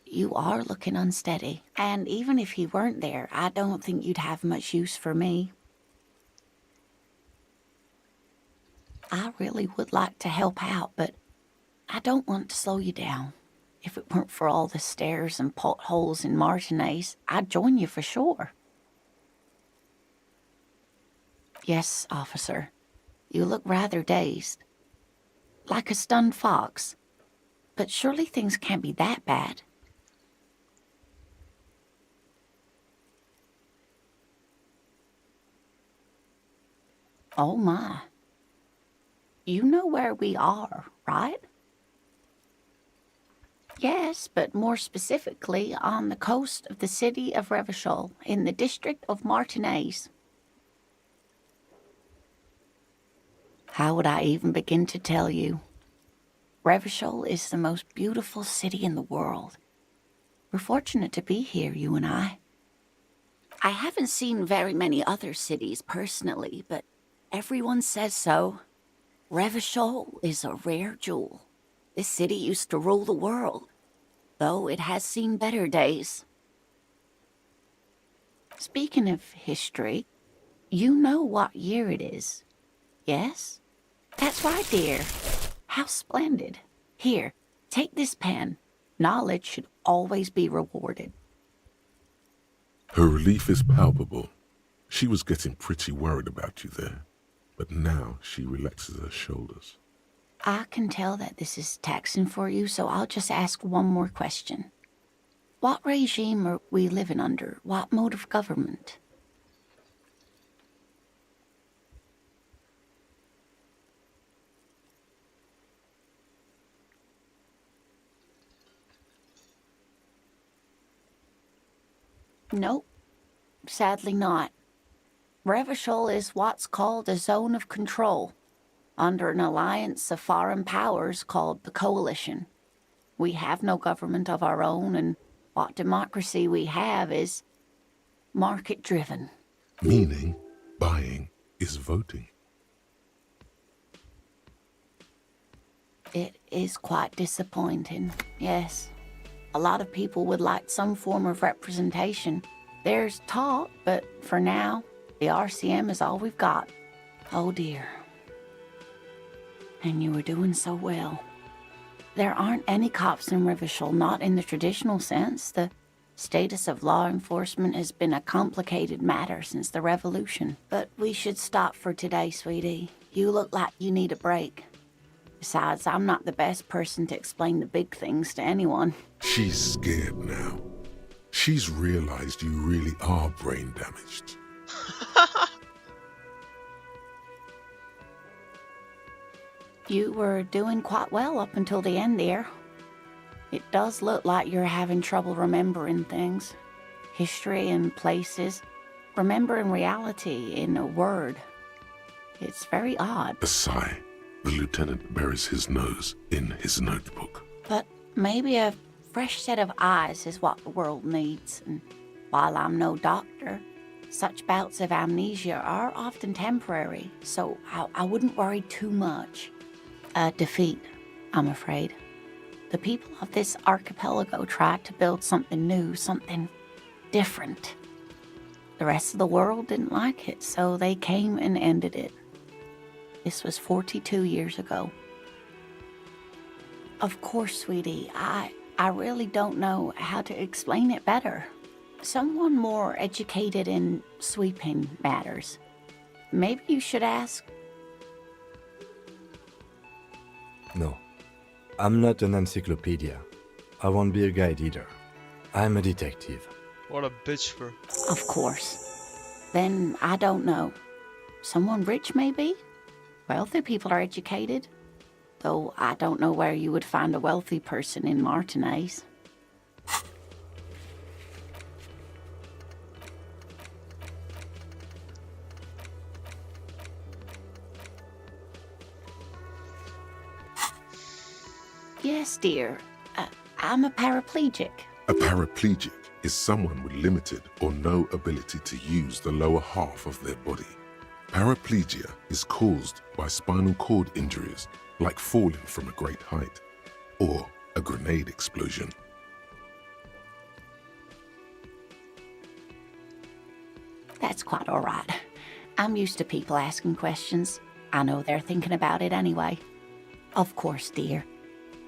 you are looking unsteady. And even if he weren't there, I don't think you'd have much use for me. I really would like to help out, but I don't want to slow you down. If it weren't for all the stairs and potholes in Martinez, I'd join you for sure. Yes, officer. You look rather dazed. Like a stunned fox. But surely things can't be that bad. Oh my. You know where we are, right? Yes, but more specifically on the coast of the city of Revachol, in the district of Martinez. How would I even begin to tell you? Revachol is the most beautiful city in the world. We're fortunate to be here, you and I. I haven't seen very many other cities personally, but everyone says so. Revachol is a rare jewel. This city used to rule the world, though it has seen better days. Speaking of history, you know what year it is, yes? That's right, dear. How splendid. Here, take this pen. Knowledge should always be rewarded. Her relief is palpable. She was getting pretty worried about you there, but now she relaxes her shoulders. I can tell that this is taxing for you, so I'll just ask one more question. What regime are we living under? What mode of government? Nope, sadly not. Revachol is what's called a zone of control, under an alliance of foreign powers called the Coalition. We have no government of our own, and what democracy we have is market-driven. Meaning, buying is voting. It is quite disappointing, yes. A lot of people would like some form of representation. There's talk, but for now, the RCM is all we've got. Oh dear. And you were doing so well. There aren't any cops in Revachol, not in the traditional sense. The status of law enforcement has been a complicated matter since the revolution. But we should stop for today, sweetie. You look like you need a break. Besides, I'm not the best person to explain the big things to anyone. She's scared now. She's realized you really are brain damaged. You were doing quite well up until the end there. It does look like you're having trouble remembering things. History and places. Remembering reality in a word. It's very odd. A sigh. The lieutenant buries his nose in his notebook. But maybe a fresh set of eyes is what the world needs. And while I'm no doctor, Such bouts of amnesia are often temporary, so I wouldn't worry too much. A defeat, I'm afraid. The people of this archipelago tried to build something new, something different. The rest of the world didn't like it, so they came and ended it. This was 42 years ago. Of course, sweetie, I really don't know how to explain it better. Someone more educated in sweeping matters. Maybe you should ask. No, I'm not an encyclopedia. I won't be a guide either. I'm a detective. What a bitch for. Of course. Then I don't know. Someone rich, maybe? Wealthy people are educated. Though I don't know where you would find a wealthy person in Martinez. Yes, dear. I'm a paraplegic. A paraplegic is someone with limited or no ability to use the lower half of their body. Paraplegia is caused by spinal cord injuries, like falling from a great height, or a grenade explosion. That's quite all right. I'm used to people asking questions. I know they're thinking about it anyway. Of course, dear.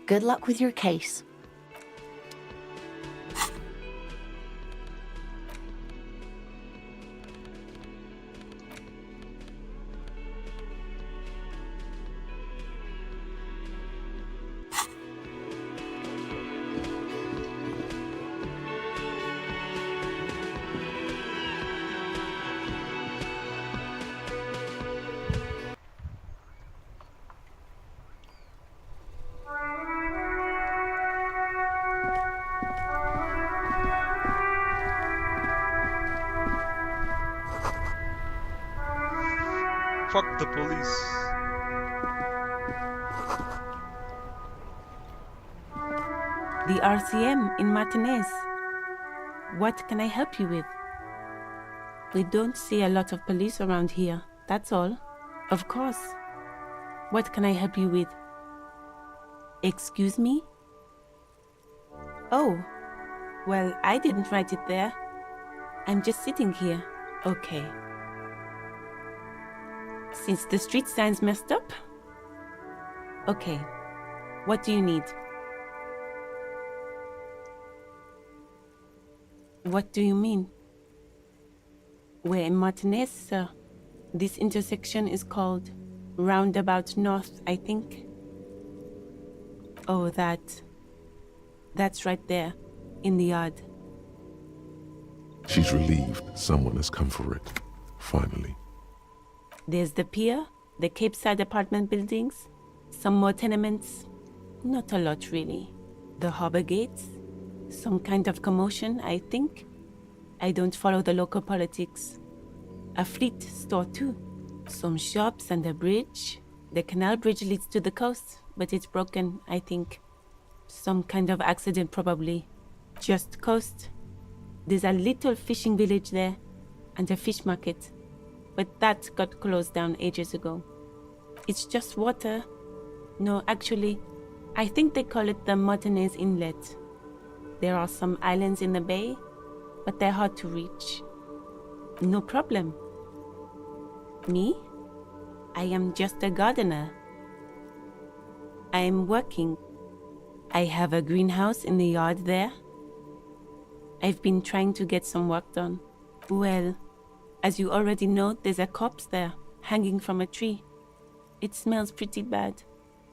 Good luck with your case. Fuck the police. The RCM in Martinez. What can I help you with? We don't see a lot of police around here, that's all. Of course. What can I help you with? Excuse me? Oh, well, I didn't write it there. I'm just sitting here. Okay. Since the street sign's messed up? Okay. What do you need? What do you mean? We're in Martinez, sir. This intersection is called Roundabout North, I think. Oh, that's right there, in the yard. She's relieved someone has come for it, finally. There's the pier, the Cape Side apartment buildings, some more tenements. Not a lot, really. The harbor gates, some kind of commotion, I think. I don't follow the local politics. A fleet store, too. Some shops and a bridge. The canal bridge leads to the coast, but it's broken, I think. Some kind of accident, probably. Just coast. There's a little fishing village there, and a fish market. But that got closed down ages ago. It's just water. No, actually, I think they call it the Martinez Inlet. There are some islands in the bay, but they're hard to reach. No problem. Me? I am just a gardener. I am working. I have a greenhouse in the yard there. I've been trying to get some work done. Well, as you already know, there's a corpse there, hanging from a tree. It smells pretty bad,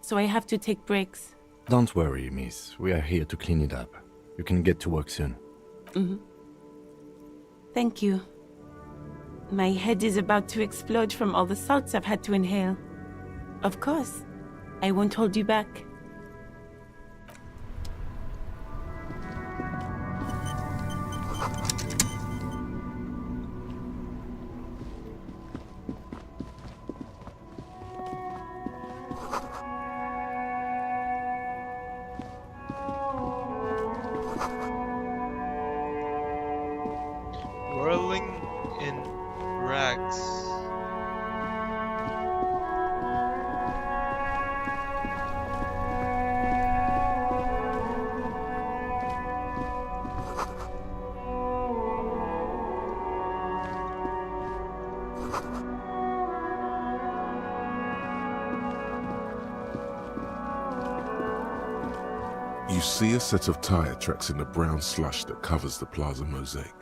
so I have to take breaks. Don't worry, miss. We are here to clean it up. You can get to work soon. Thank you. My head is about to explode from all the salts I've had to inhale. Of course. I won't hold you back. Whirling in You see a set of tire tracks in the brown slush that covers the plaza mosaic.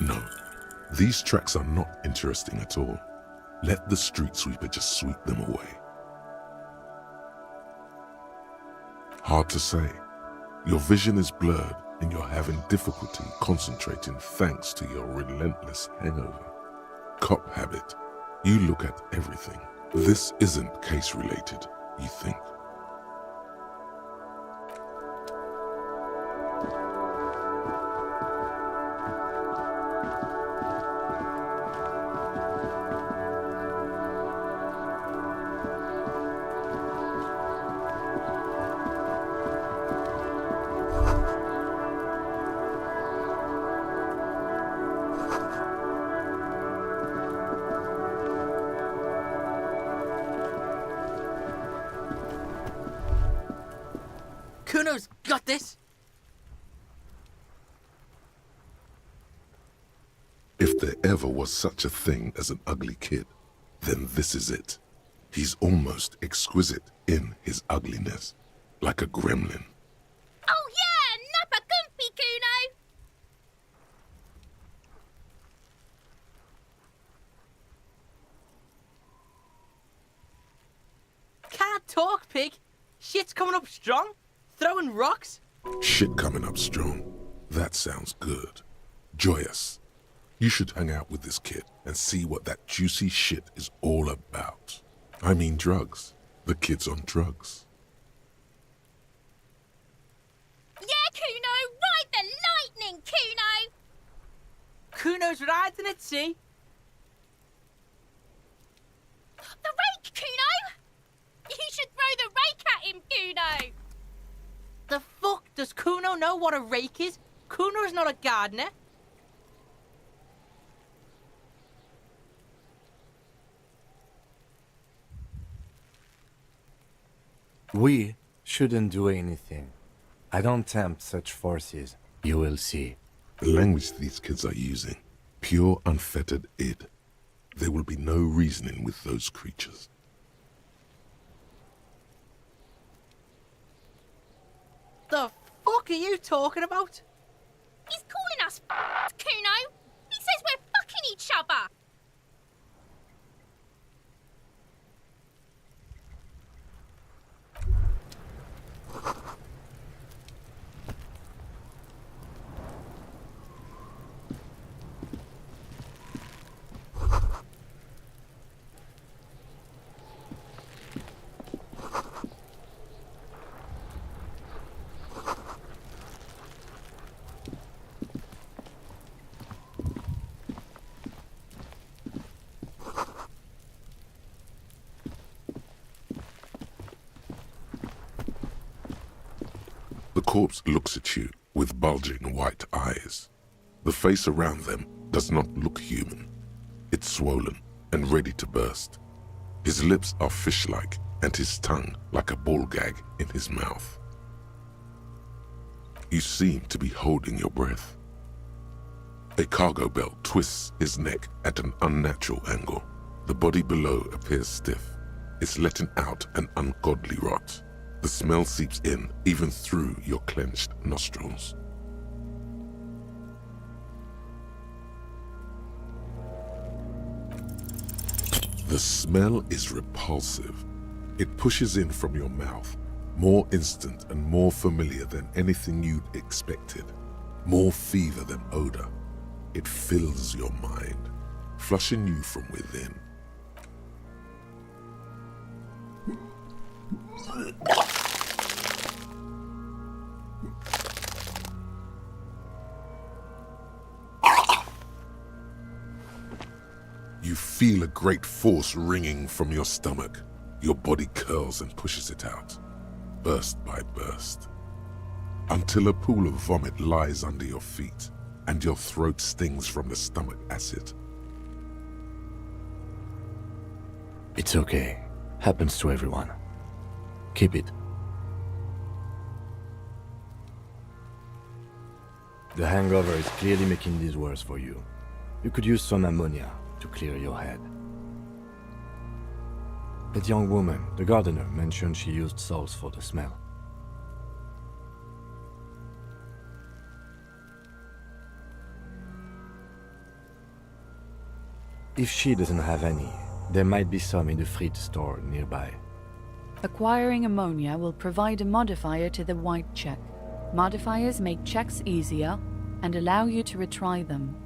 No, these tracks are not interesting at all. Let the street sweeper just sweep them away. Hard to say. Your vision is blurred and you're having difficulty concentrating thanks to your relentless hangover. Cop habit. You look at everything. This isn't case related, you think. Kuno's got this. If there ever was such a thing as an ugly kid, then this is it. He's almost exquisite in his ugliness, like a gremlin. Oh yeah, nappa gumpy, Kuno! Can't talk, pig. Shit's coming up strong. Throwing rocks. Shit coming up strong. That sounds good. Joyous. You should hang out with this kid and see what that juicy shit is all about. I mean drugs. The kid's on drugs. Yeah, Kuno! Ride the lightning, Kuno! Kuno's riding it, see? The rake, Kuno! You should throw the rake at him, Kuno! The fuck does Kuno know what a rake is? Kuno's not a gardener. We shouldn't do anything. I don't tempt such forces. You will see. The language these kids are using, pure unfettered id. There will be no reasoning with those creatures. The fuck are you talking about? He's calling us Kuno! He says we're fucking each other! The corpse looks at you with bulging white eyes. The face around them does not look human. It's swollen and ready to burst. His lips are fish-like and his tongue like a ball gag in his mouth. You seem to be holding your breath. A cargo belt twists his neck at an unnatural angle. The body below appears stiff. It's letting out an ungodly rot. The smell seeps in even through your clenched nostrils. The smell is repulsive. It pushes in from your mouth, more instant and more familiar than anything you'd expected, more fever than odor. It fills your mind, flushing you from within. You feel a great force ringing from your stomach. Your body curls and pushes it out, burst by burst, until a pool of vomit lies under your feet and your throat stings from the stomach acid. It's okay. Happens to everyone. Keep it. The hangover is clearly making this worse for you. You could use some ammonia to clear your head. That young woman, the gardener, mentioned she used salts for the smell. If she doesn't have any, there might be some in the fridge store nearby. Acquiring ammonia will provide a modifier to the white check. Modifiers make checks easier and allow you to retry them.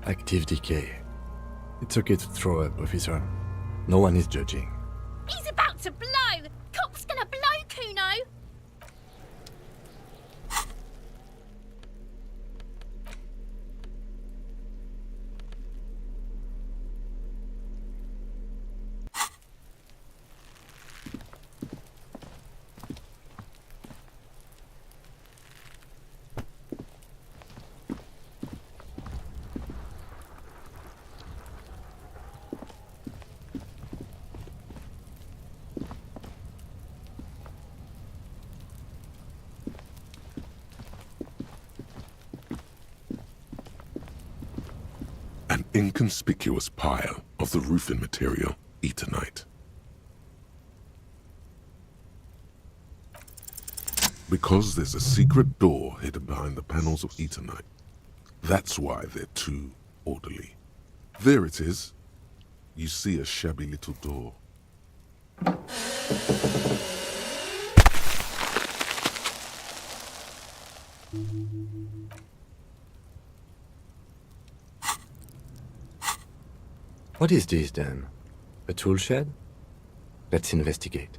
Active decay. It's okay to throw up, officer. No one is judging. He's about to blow! Cop's gonna blow, Kuno! An inconspicuous pile of the roofing material, Eternite. Because there's a secret door hidden behind the panels of Eternite. That's why they're too orderly. There it is. You see a shabby little door. What is this then? A tool shed? Let's investigate.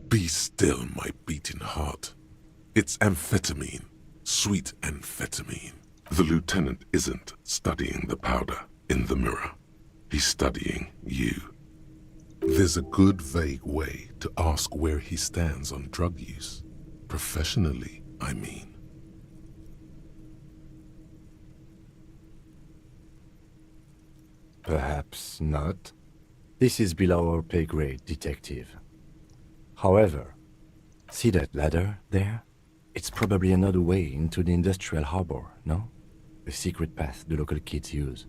Be still, my beating heart. It's amphetamine. Sweet amphetamine. The lieutenant isn't studying the powder in the mirror. He's studying you. There's a good vague way to ask where he stands on drug use. Professionally, I mean. Perhaps not. This is below our pay grade, detective. However, see that ladder there? It's probably another way into the industrial harbor, no? A secret path the local kids use.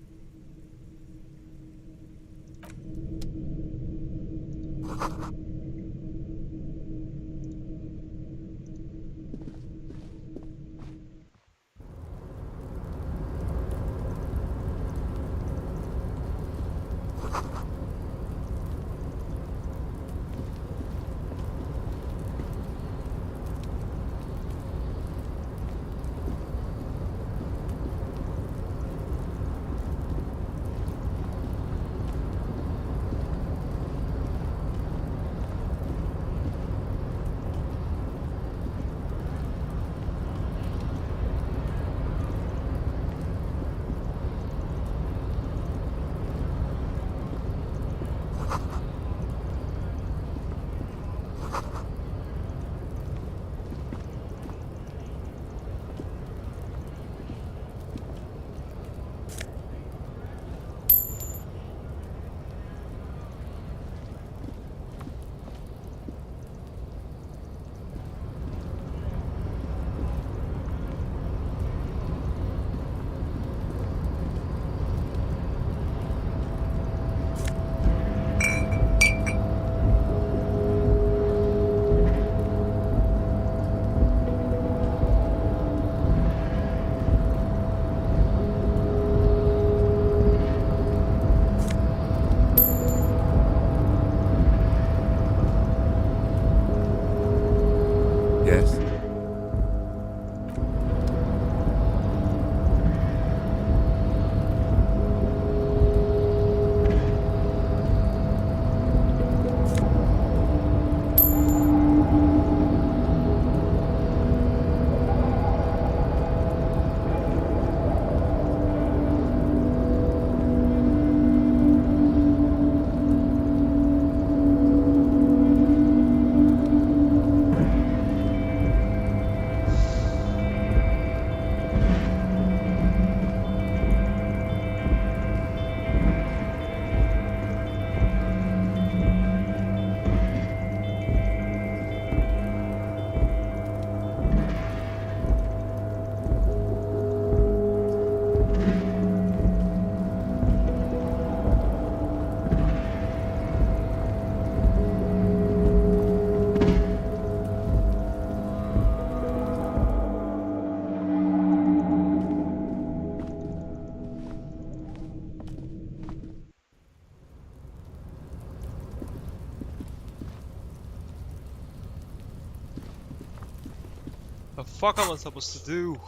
fuck am I supposed to do?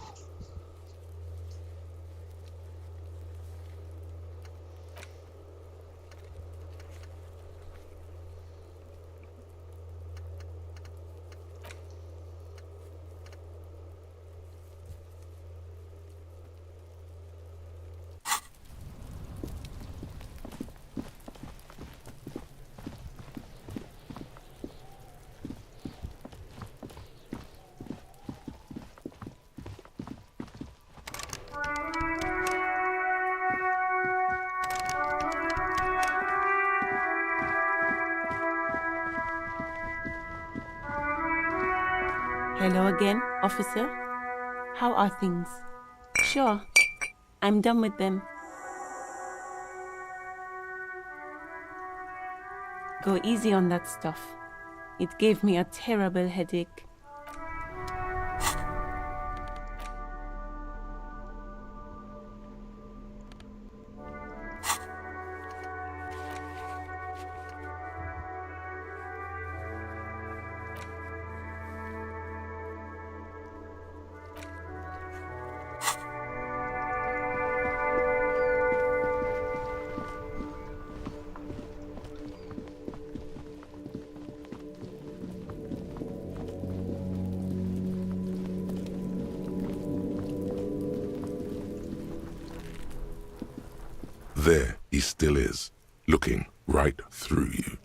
Hello again, officer. How are things? Sure, I'm done with them. Go easy on that stuff. It gave me a terrible headache. There he still is, looking right through you.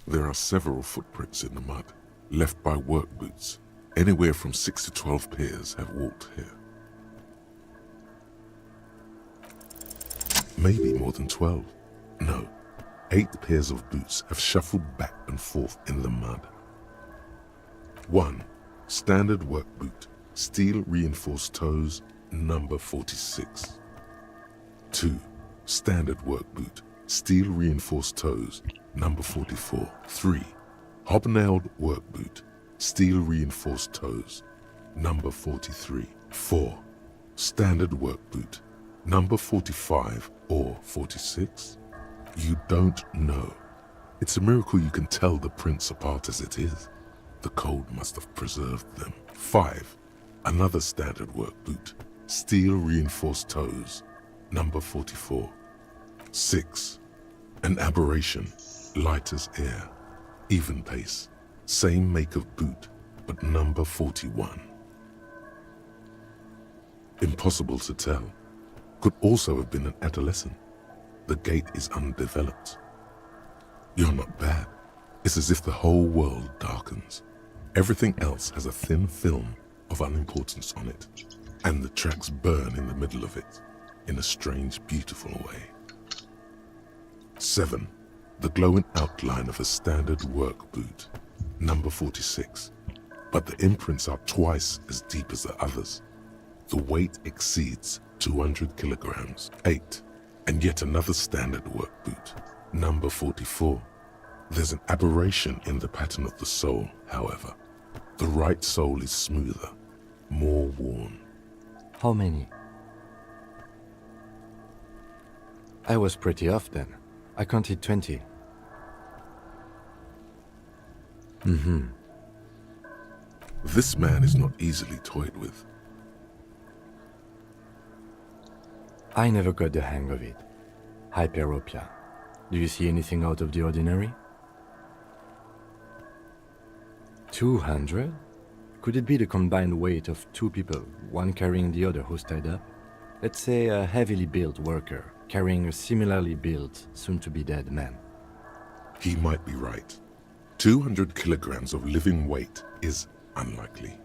There are several footprints in the mud, left by work boots. Anywhere from 6 to 12 pairs have walked here. Maybe more than 12. No, 8 pairs of boots have shuffled back and forth in the mud. 1. Standard work boot, steel reinforced toes, number 46. 2. Standard work boot, steel reinforced toes, number 44. 3. Hobnailed work boot, steel reinforced toes, number 43. 4. Standard work boot, number 45 or 46? You don't know. It's a miracle you can tell the prints apart as it is. The cold must have preserved them. 5. Another standard work boot, steel reinforced toes, number 44. 6. An aberration, light as air, even pace, same make of boot, but number 41. Impossible to tell. Could also have been an adolescent. The gait is undeveloped. You're not bad. It's as if the whole world darkens. Everything else has a thin film of unimportance on it, and the tracks burn in the middle of it, in a strange, beautiful way. 7. The glowing outline of a standard work boot, number 46, but the imprints are twice as deep as the others. The weight exceeds 200 kilograms. 8. And yet another standard work boot, number 44. There's an aberration in the pattern of the sole, however. The right sole is smoother, more worn. How many? I was pretty off then. I counted 20. This man is not easily toyed with. I never got the hang of it. Hyperopia. Do you see anything out of the ordinary? 200? Could it be the combined weight of 2 people, one carrying the other who's tied up? Let's say a heavily built worker carrying a similarly built, soon-to-be-dead man. He might be right. 200 kilograms of living weight is unlikely.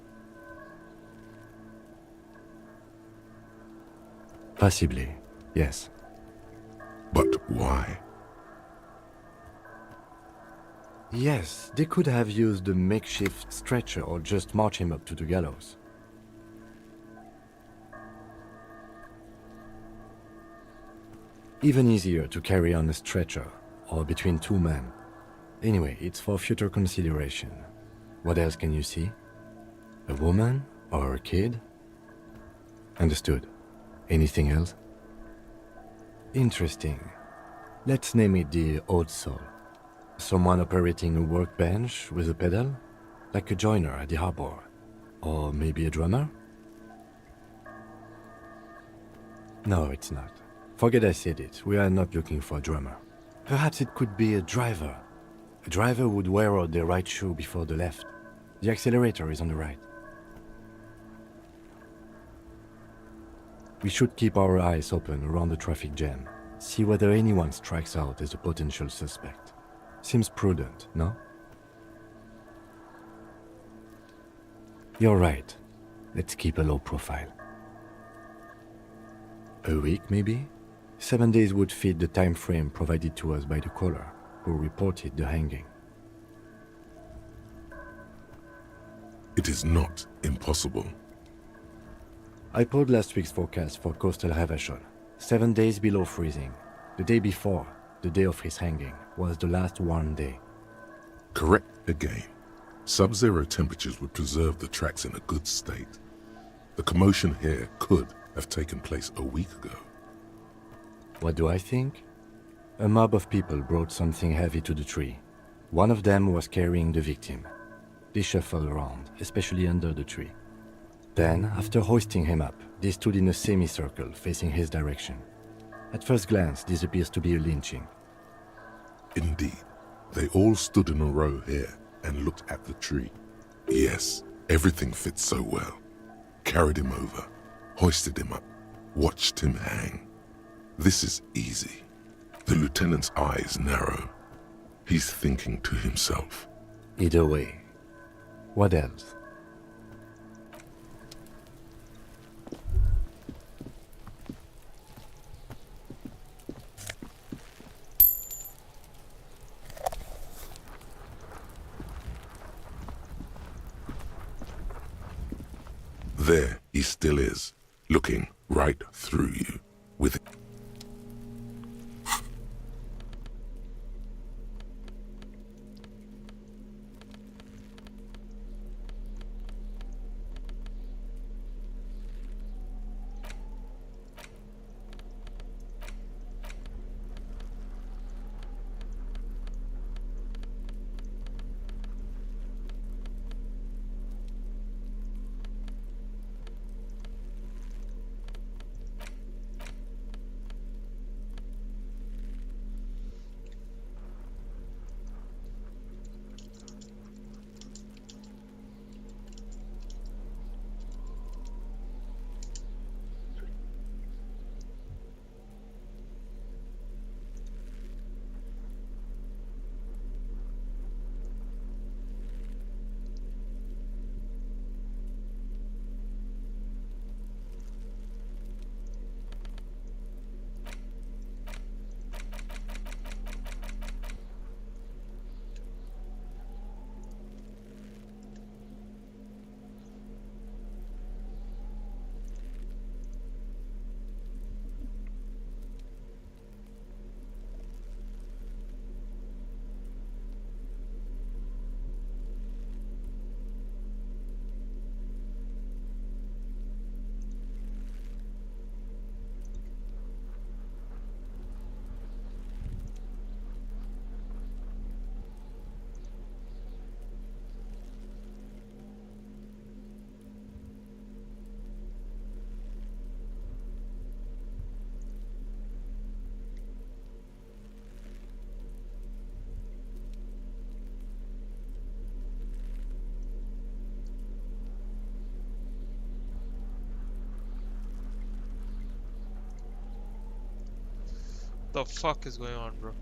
Possibly, yes. But why? Yes, they could have used a makeshift stretcher or just march him up to the gallows. Even easier to carry on a stretcher or between 2 men. Anyway, it's for future consideration. What else can you see? A woman or a kid? Understood. Anything else? Interesting. Let's name it the Old Soul. Someone operating a workbench with a pedal? Like a joiner at the harbor. Or maybe a drummer? No, it's not. Forget I said it. We are not looking for a drummer. Perhaps it could be a driver. A driver would wear out the right shoe before the left. The accelerator is on the right. We should keep our eyes open around the traffic jam. See whether anyone strikes out as a potential suspect. Seems prudent, no? You're right. Let's keep a low profile. A week, maybe? 7 days would fit the time frame provided to us by the caller, who reported the hanging. It is not impossible. I pulled last week's forecast for coastal Havashol. 7 days below freezing. The day before, the day of his hanging, was the last warm day. Correct again. Sub-zero temperatures would preserve the tracks in a good state. The commotion here could have taken place a week ago. What do I think? A mob of people brought something heavy to the tree. One of them was carrying the victim. They shuffled around, especially under the tree. Then, after hoisting him up, they stood in a semicircle facing his direction. At first glance, this appears to be a lynching. Indeed, they all stood in a row here and looked at the tree. Yes, everything fits so well. Carried him over, hoisted him up, watched him hang. This is easy. The lieutenant's eyes narrow. He's thinking to himself. Either way. What else? There he still is, looking right through you, with The fuck is going on, bro?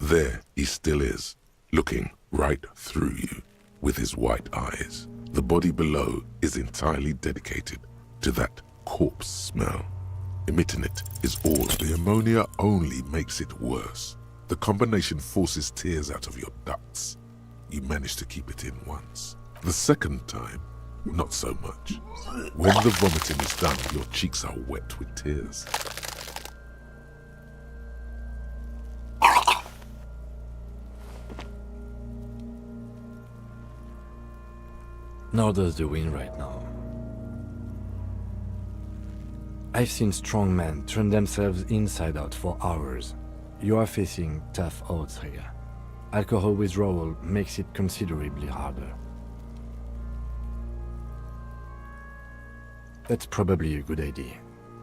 there he still is, looking right through you, with his white eyes. The body below is entirely dedicated to that corpse smell. Emitting it is all. The ammonia only makes it worse. The combination forces tears out of your ducts. You manage to keep it in once. The second time, not so much. When the vomiting is done, your cheeks are wet with tears. Nor does the wind right now. I've seen strong men turn themselves inside out for hours. You are facing tough odds here. Alcohol withdrawal makes it considerably harder. That's probably a good idea.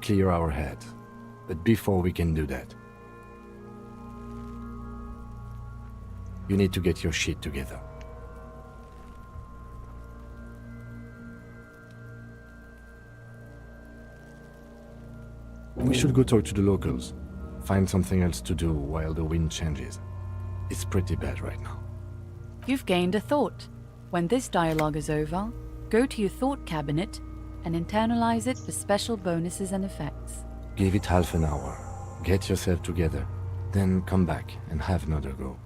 Clear our heads. But before we can do that, you need to get your shit together. We should go talk to the locals. Find something else to do while the wind changes. It's pretty bad right now. You've gained a thought. When this dialogue is over, go to your thought cabinet and internalize it for special bonuses and effects. Give it half an hour. Get yourself together. Then come back and have another go.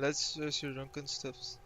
Let's trace your drunken steps.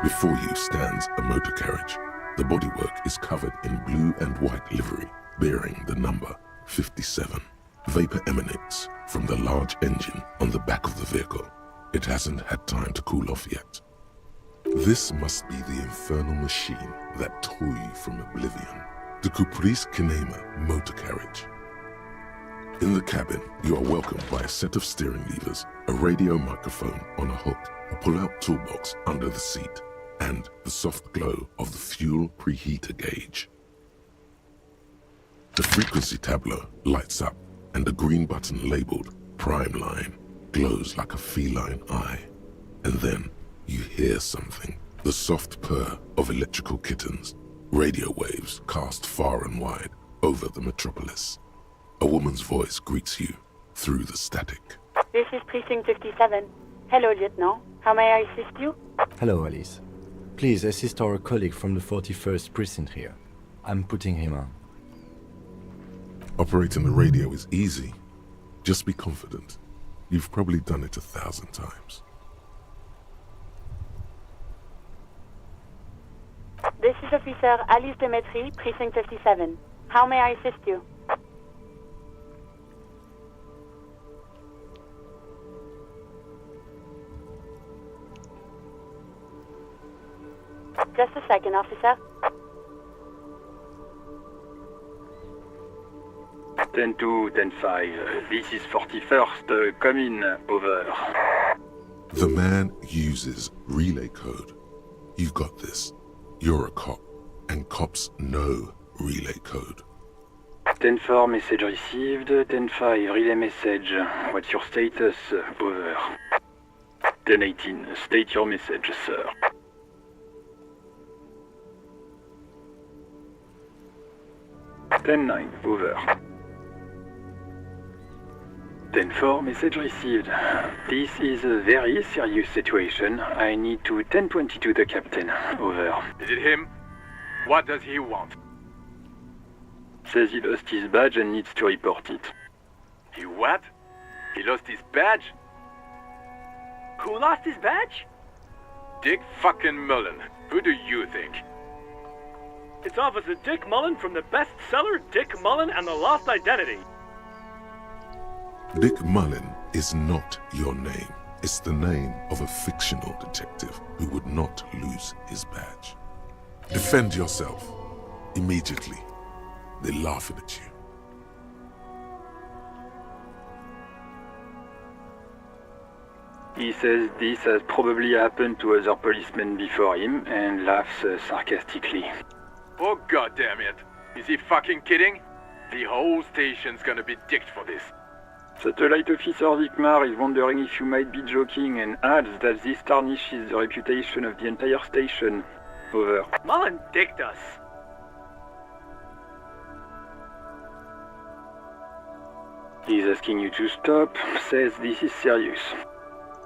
Before you stands a motor carriage. The bodywork is covered in blue and white livery, bearing the number 57. Vapor emanates from the large engine on the back of the vehicle. It hasn't had time to cool off yet. This must be the infernal machine that tore you from oblivion. The Caprice Kinema motor carriage. In the cabin, you are welcomed by a set of steering levers, a radio microphone on a hook, a pull-out toolbox under the seat, and the soft glow of the fuel preheater gauge. The frequency tableau lights up, and the green button labeled Prime Line glows like a feline eye. And then you hear something, the soft purr of electrical kittens, radio waves cast far and wide over the metropolis. A woman's voice greets you through the static. This is Precinct 57. Hello, Lieutenant. How may I assist you? Hello, Alice. Please assist our colleague from the 41st Precinct here. I'm putting him on. Operating the radio is easy. Just be confident. You've probably done it 1,000 times. This is Officer Alice Demetri, Precinct 57. How may I assist you? Just a second, officer. 10-2, 10-5. This is 41st. Come in. Over. The man uses relay code. You got this. You're a cop, and cops know relay code. 10-4, message received. 10-5, relay message. What's your status? Over. 10-18, state your message, sir. 10-9, over. 10-4, message received. This is a very serious situation. I need to 10-22 the captain. Over. Is it him? What does he want? Says he lost his badge and needs to report it. He what? He lost his badge? Who lost his badge? Dick fucking Mullen. Who do you think? It's Officer Dick Mullen from the bestseller Dick Mullen and the Lost Identity. Dick Mullen is not your name. It's the name of a fictional detective who would not lose his badge. Defend yourself. Immediately. They're laughing at you. He says this has probably happened to other policemen before him and laughs sarcastically. Oh goddamn it! Is he fucking kidding? The whole station's gonna be dicked for this. Satellite Officer Vikmar is wondering if you might be joking and adds that this tarnishes the reputation of the entire station. Over. Mullen dicked us. He's asking you to stop, says this is serious.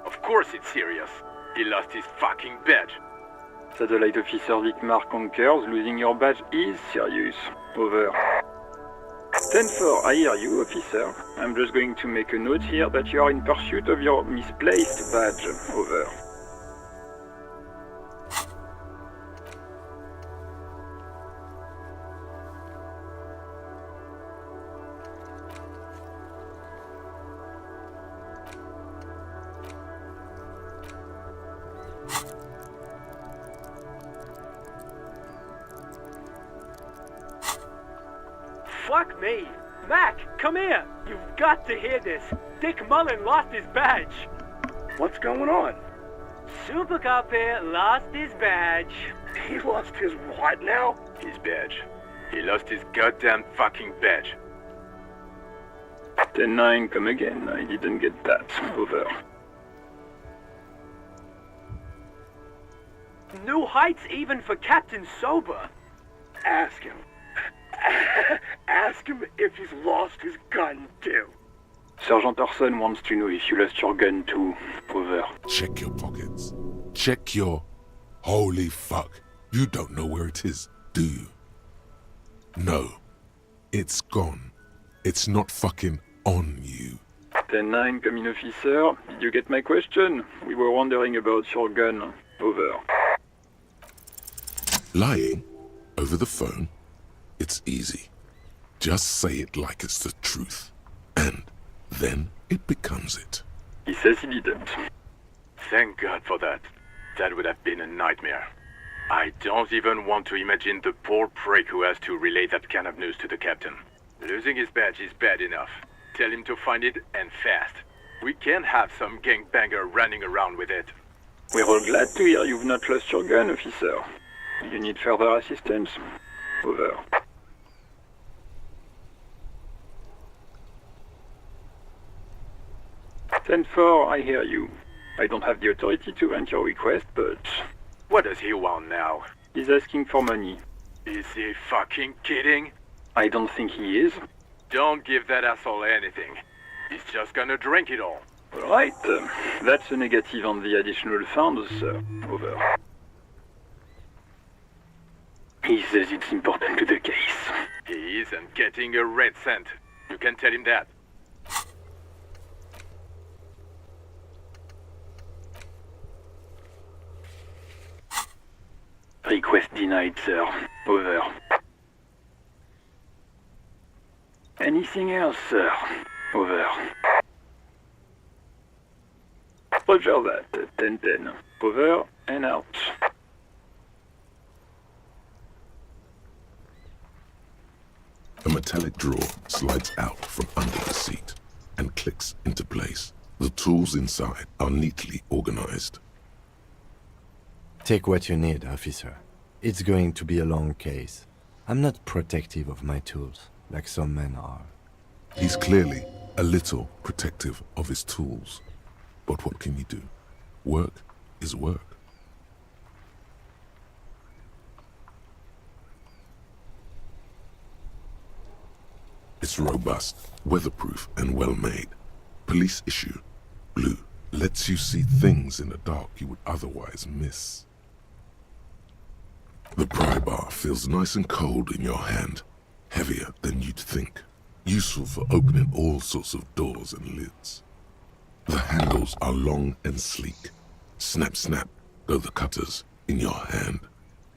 Of course it's serious. He lost his fucking badge. Satellite Officer Vikmar concurs, losing your badge is serious. Over. 10-4, I hear you, officer. I'm just going to make a note here that you are in pursuit of your misplaced badge. Over. Fuck me. Mac, come here. You've got to hear this. Dick Mullen lost his badge. What's going on? Super Cop here lost his badge. He lost his what now? His badge. He lost his goddamn fucking badge. 10-9, come again. I didn't get that. Over. New heights even for Captain Sober. Ask him. Ask him if he's lost his gun too. Sergeant Orson wants to know if you lost your gun too. Over. Check your pockets. Check your... Holy fuck. You don't know where it is, do you? No. It's gone. It's not fucking on you. 10-9, come in, officer. Did you get my question? We were wondering about your gun. Over. Lying over the phone? It's easy. Just say it like it's the truth. And then it becomes it. He says he didn't. Thank God for that. That would have been a nightmare. I don't even want to imagine the poor prick who has to relay that kind of news to the captain. Losing his badge is bad enough. Tell him to find it, and fast. We can't have some gangbanger running around with it. We're all glad to hear you've not lost your gun, officer. You need further assistance? Over. "10-4, I hear you. I don't have the authority to grant your request, but... What does he want now? He's asking for money. Is he fucking kidding? I don't think he is. Don't give that asshole anything. He's just gonna drink it all. Alright, that's a negative on the additional funds, sir. Over. He says it's important to the case. He isn't getting a red cent. You can tell him that. Request denied, sir. Over. Anything else, sir? Over. Roger that. 10-10. Over and out. A metallic drawer slides out from under the seat and clicks into place. The tools inside are neatly organized. Take what you need, officer. It's going to be a long case. I'm not protective of my tools, like some men are. He's clearly a little protective of his tools. But what can you do? Work is work. It's robust, weatherproof, and well-made. Police issue. Blue lets you see things in the dark you would otherwise miss. The pry bar feels nice and cold in your hand, heavier than you'd think. Useful for opening all sorts of doors and lids. The handles are long and sleek. Snap, snap, go the cutters in your hand.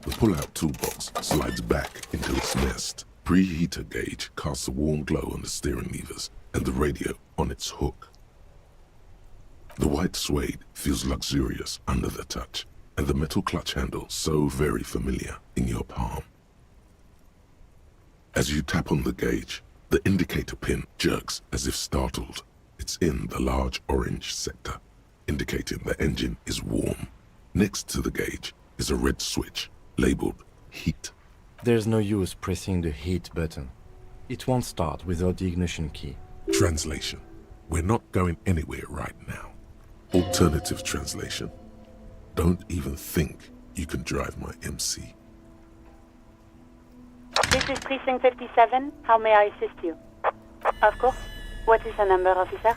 The pull-out toolbox slides back into its nest. Preheater gauge casts a warm glow on the steering levers and the radio on its hook. The white suede feels luxurious under the touch, and the metal clutch handle so very familiar in your palm. As you tap on the gauge, the indicator pin jerks as if startled. It's in the large orange sector, indicating the engine is warm. Next to the gauge is a red switch labeled heat. There's no use pressing the heat button. It won't start without the ignition key. Translation. We're not going anywhere right now. Alternative translation. Don't even think you can drive my MC. This is Precinct 57. How may I assist you? Of course. What is the number, officer?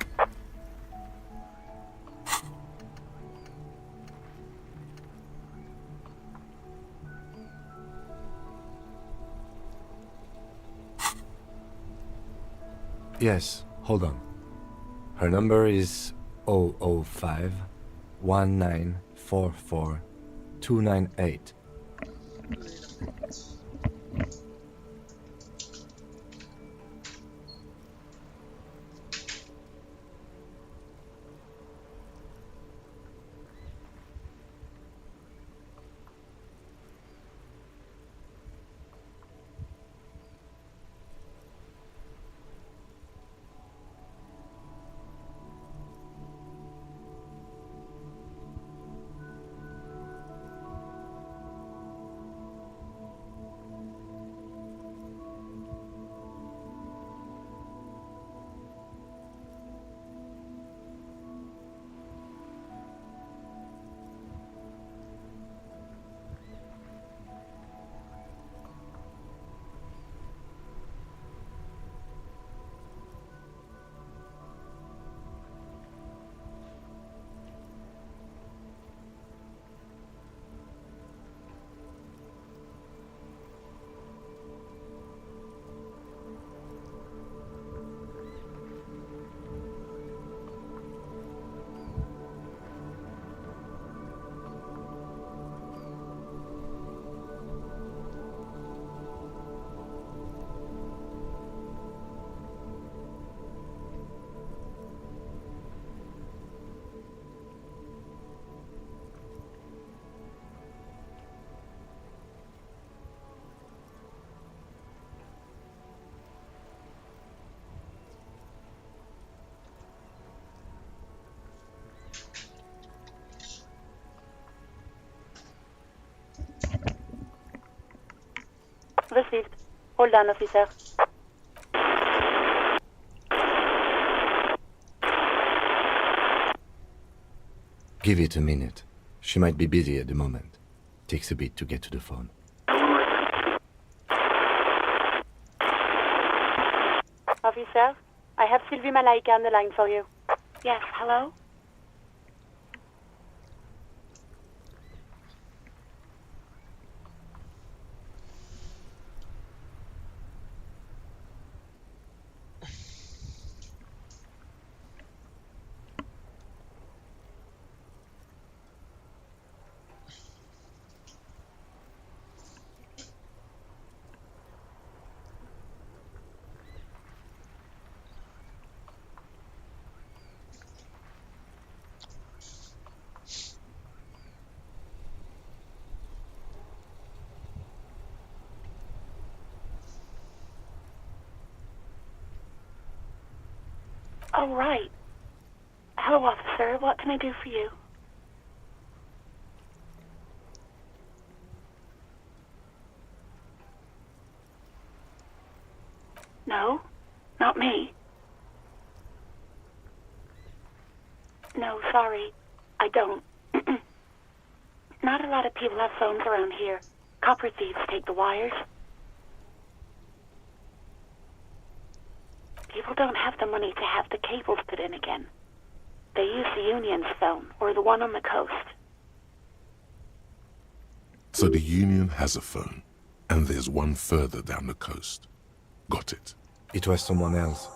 Yes, hold on. Her number is 005 1944 298. Received. Hold on, officer. Give it a minute. She might be busy at the moment. Takes a bit to get to the phone. Officer, I have Sylvie Malaika on the line for you. Yes, hello? Oh, right. Hello, officer. What can I do for you? No, not me. No, sorry. I don't. Not a lot of people have phones around here. Copper thieves take the wires. People don't have the money to have the cables put in again. They use the Union's phone, or the one on the coast. So the Union has a phone, and there's one further down the coast. Got it. It was someone else.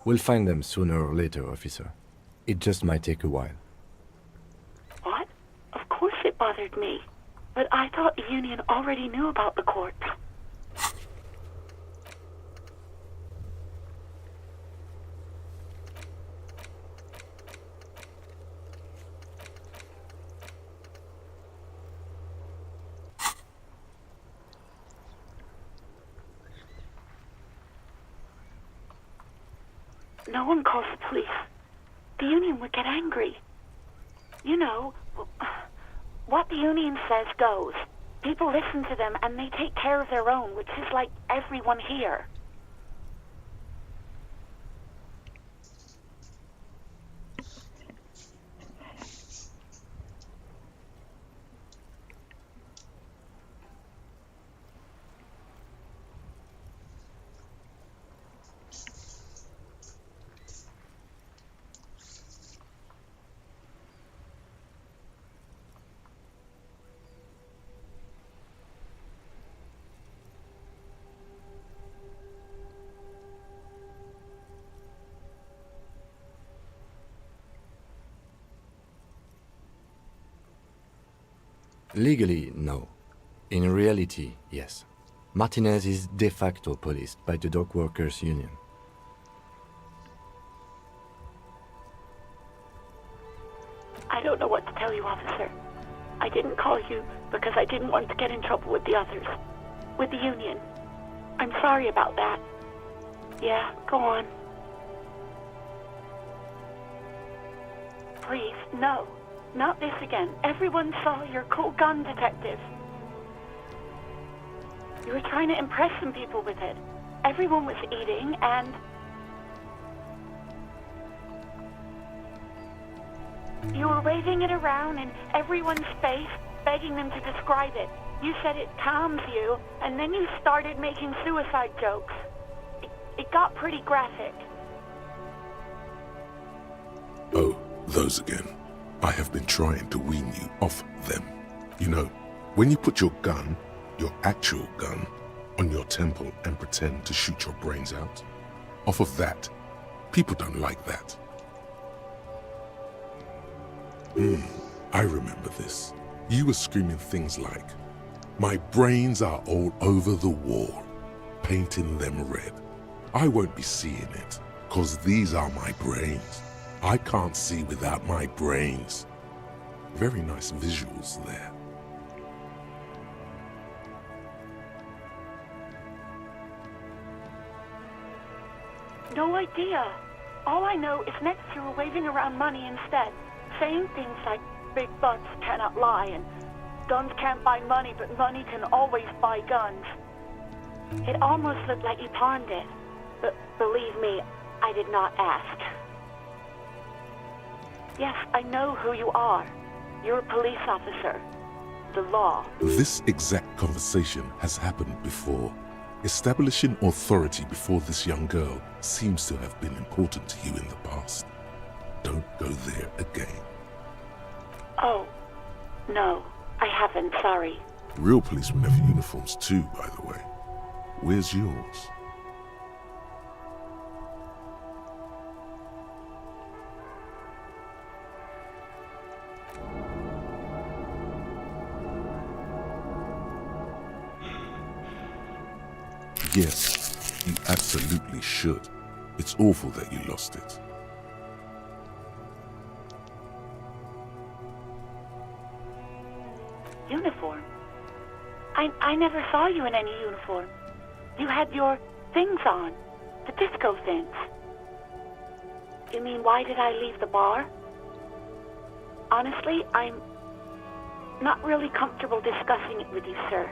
We'll find them sooner or later, officer. It just might take a while. What? Of course it bothered me. But I thought the Union already knew about the court. No one calls the police. The Union would get angry. You know, what the Union says goes. People listen to them and they take care of their own, which is like everyone here. Legally, no. In reality, yes. Martinez is de facto policed by the Dock Workers Union. I don't know what to tell you, officer. I didn't call you because I didn't want to get in trouble with the others. With the Union. I'm sorry about that. Yeah, go on. Please, no. Not this again. Everyone saw your cool gun, detective. You were trying to impress some people with it. Everyone was eating, and... you were waving it around in everyone's face, begging them to describe it. You said it calms you, and then you started making suicide jokes. It got pretty graphic. Oh, those again. I have been trying to wean you off them. You know, when you put your gun, your actual gun, on your temple and pretend to shoot your brains out, off of that, people don't like that. I remember this. You were screaming things like, "My brains are all over the wall," painting them red. I won't be seeing it, 'cause these are my brains. I can't see without my brains. Very nice visuals there. No idea. All I know is next you were waving around money instead, saying things like big butts cannot lie and guns can't buy money, but money can always buy guns. It almost looked like you pawned it, but believe me, I did not ask. Yes, I know who you are. You're a police officer. The law. This exact conversation has happened before. Establishing authority before this young girl seems to have been important to you in the past. Don't go there again. Oh, no, I haven't, sorry. Real policemen have uniforms too, by the way. Where's yours? Yes, you absolutely should. It's awful that you lost it. Uniform? I never saw you in any uniform. You had your things on. The disco things. You mean, why did I leave the bar? Honestly, I'm not really comfortable discussing it with you, sir.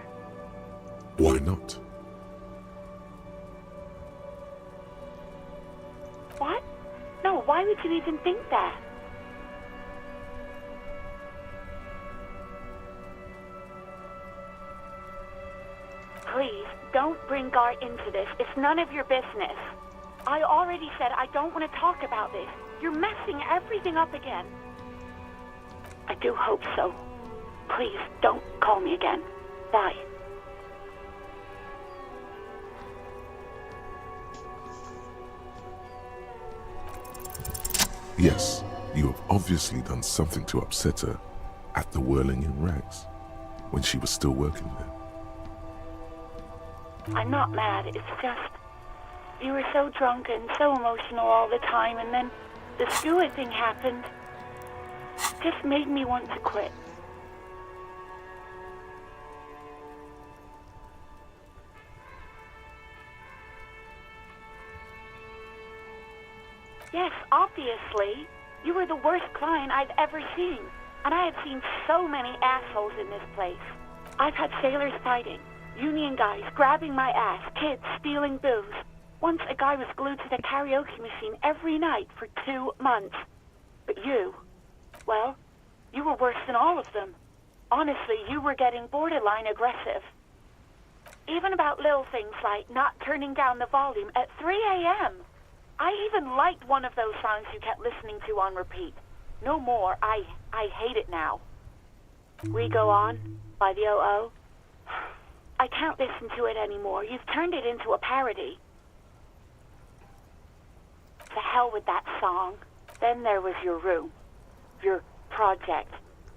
Why not? What? No, why would you even think that? Please, don't bring Gar into this. It's none of your business. I already said I don't want to talk about this. You're messing everything up again. I do hope so. Please, don't call me again. Bye. Yes, you have obviously done something to upset her at the Whirling in Rags, when she was still working there. I'm not mad, it's just... You were so drunk and so emotional all the time, and then the steward thing happened. It just made me want to quit. Yes, obviously. You were the worst client I've ever seen. And I have seen so many assholes in this place. I've had sailors fighting, union guys grabbing my ass, kids stealing booze. Once a guy was glued to the karaoke machine every night for 2 months. But you, well, you were worse than all of them. Honestly, you were getting borderline aggressive. Even about little things like not turning down the volume at 3 a.m. I even liked one of those songs you kept listening to on repeat. No more. I hate it now. We Go On by the O.O. I can't listen to it anymore. You've turned it into a parody. To hell with that song. Then there was your room. Your project.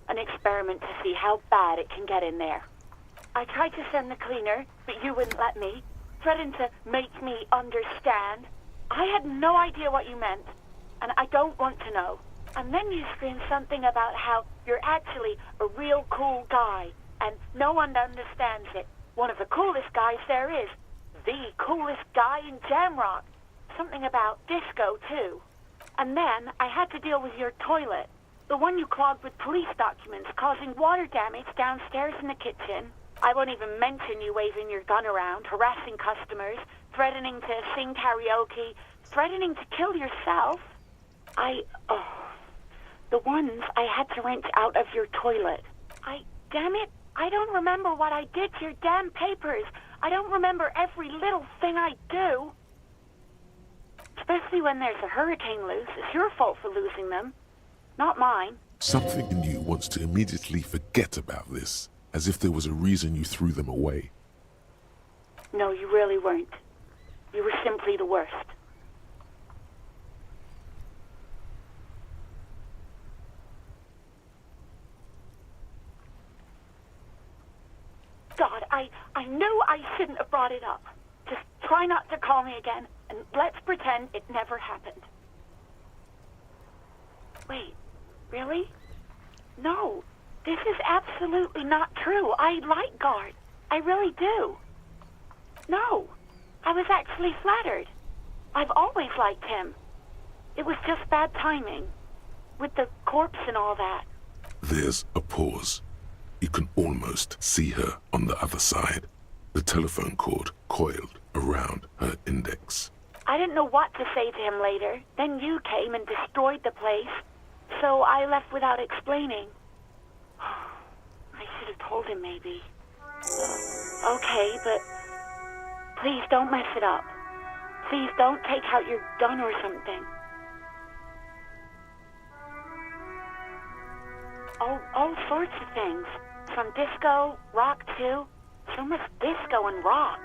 An experiment to see how bad it can get in there. I tried to send the cleaner, but you wouldn't let me. Threatened to make me understand. I had no idea what you meant, and I don't want to know. And then you screamed something about how you're actually a real cool guy, and no one understands it. One of the coolest guys there is. The coolest guy in Jamrock. Something about disco, too. And then I had to deal with your toilet. The one you clogged with police documents, causing water damage downstairs in the kitchen. I won't even mention you waving your gun around, harassing customers, threatening to sing karaoke, threatening to kill yourself. The ones I had to wrench out of your toilet. Damn it, I don't remember what I did to your damn papers. I don't remember every little thing I do. Especially when there's a hurricane loose. It's your fault for losing them, not mine. Something in you wants to immediately forget about this, as if there was a reason you threw them away. No, you really weren't. You were simply the worst. God, I knew I shouldn't have brought it up. Just try not to call me again, and let's pretend it never happened. Wait, really? No, this is absolutely not true. I like Guard. I really do. No, I was actually flattered. I've always liked him. It was just bad timing, with the corpse and all that. There's a pause. You can almost see her on the other side, the telephone cord coiled around her index. I didn't know what to say to him later. Then you came and destroyed the place, so I left without explaining. I should have told him, maybe. Okay, but please don't mess it up. Please don't take out your gun or something. All sorts of things. From disco, rock too. So much disco and rock.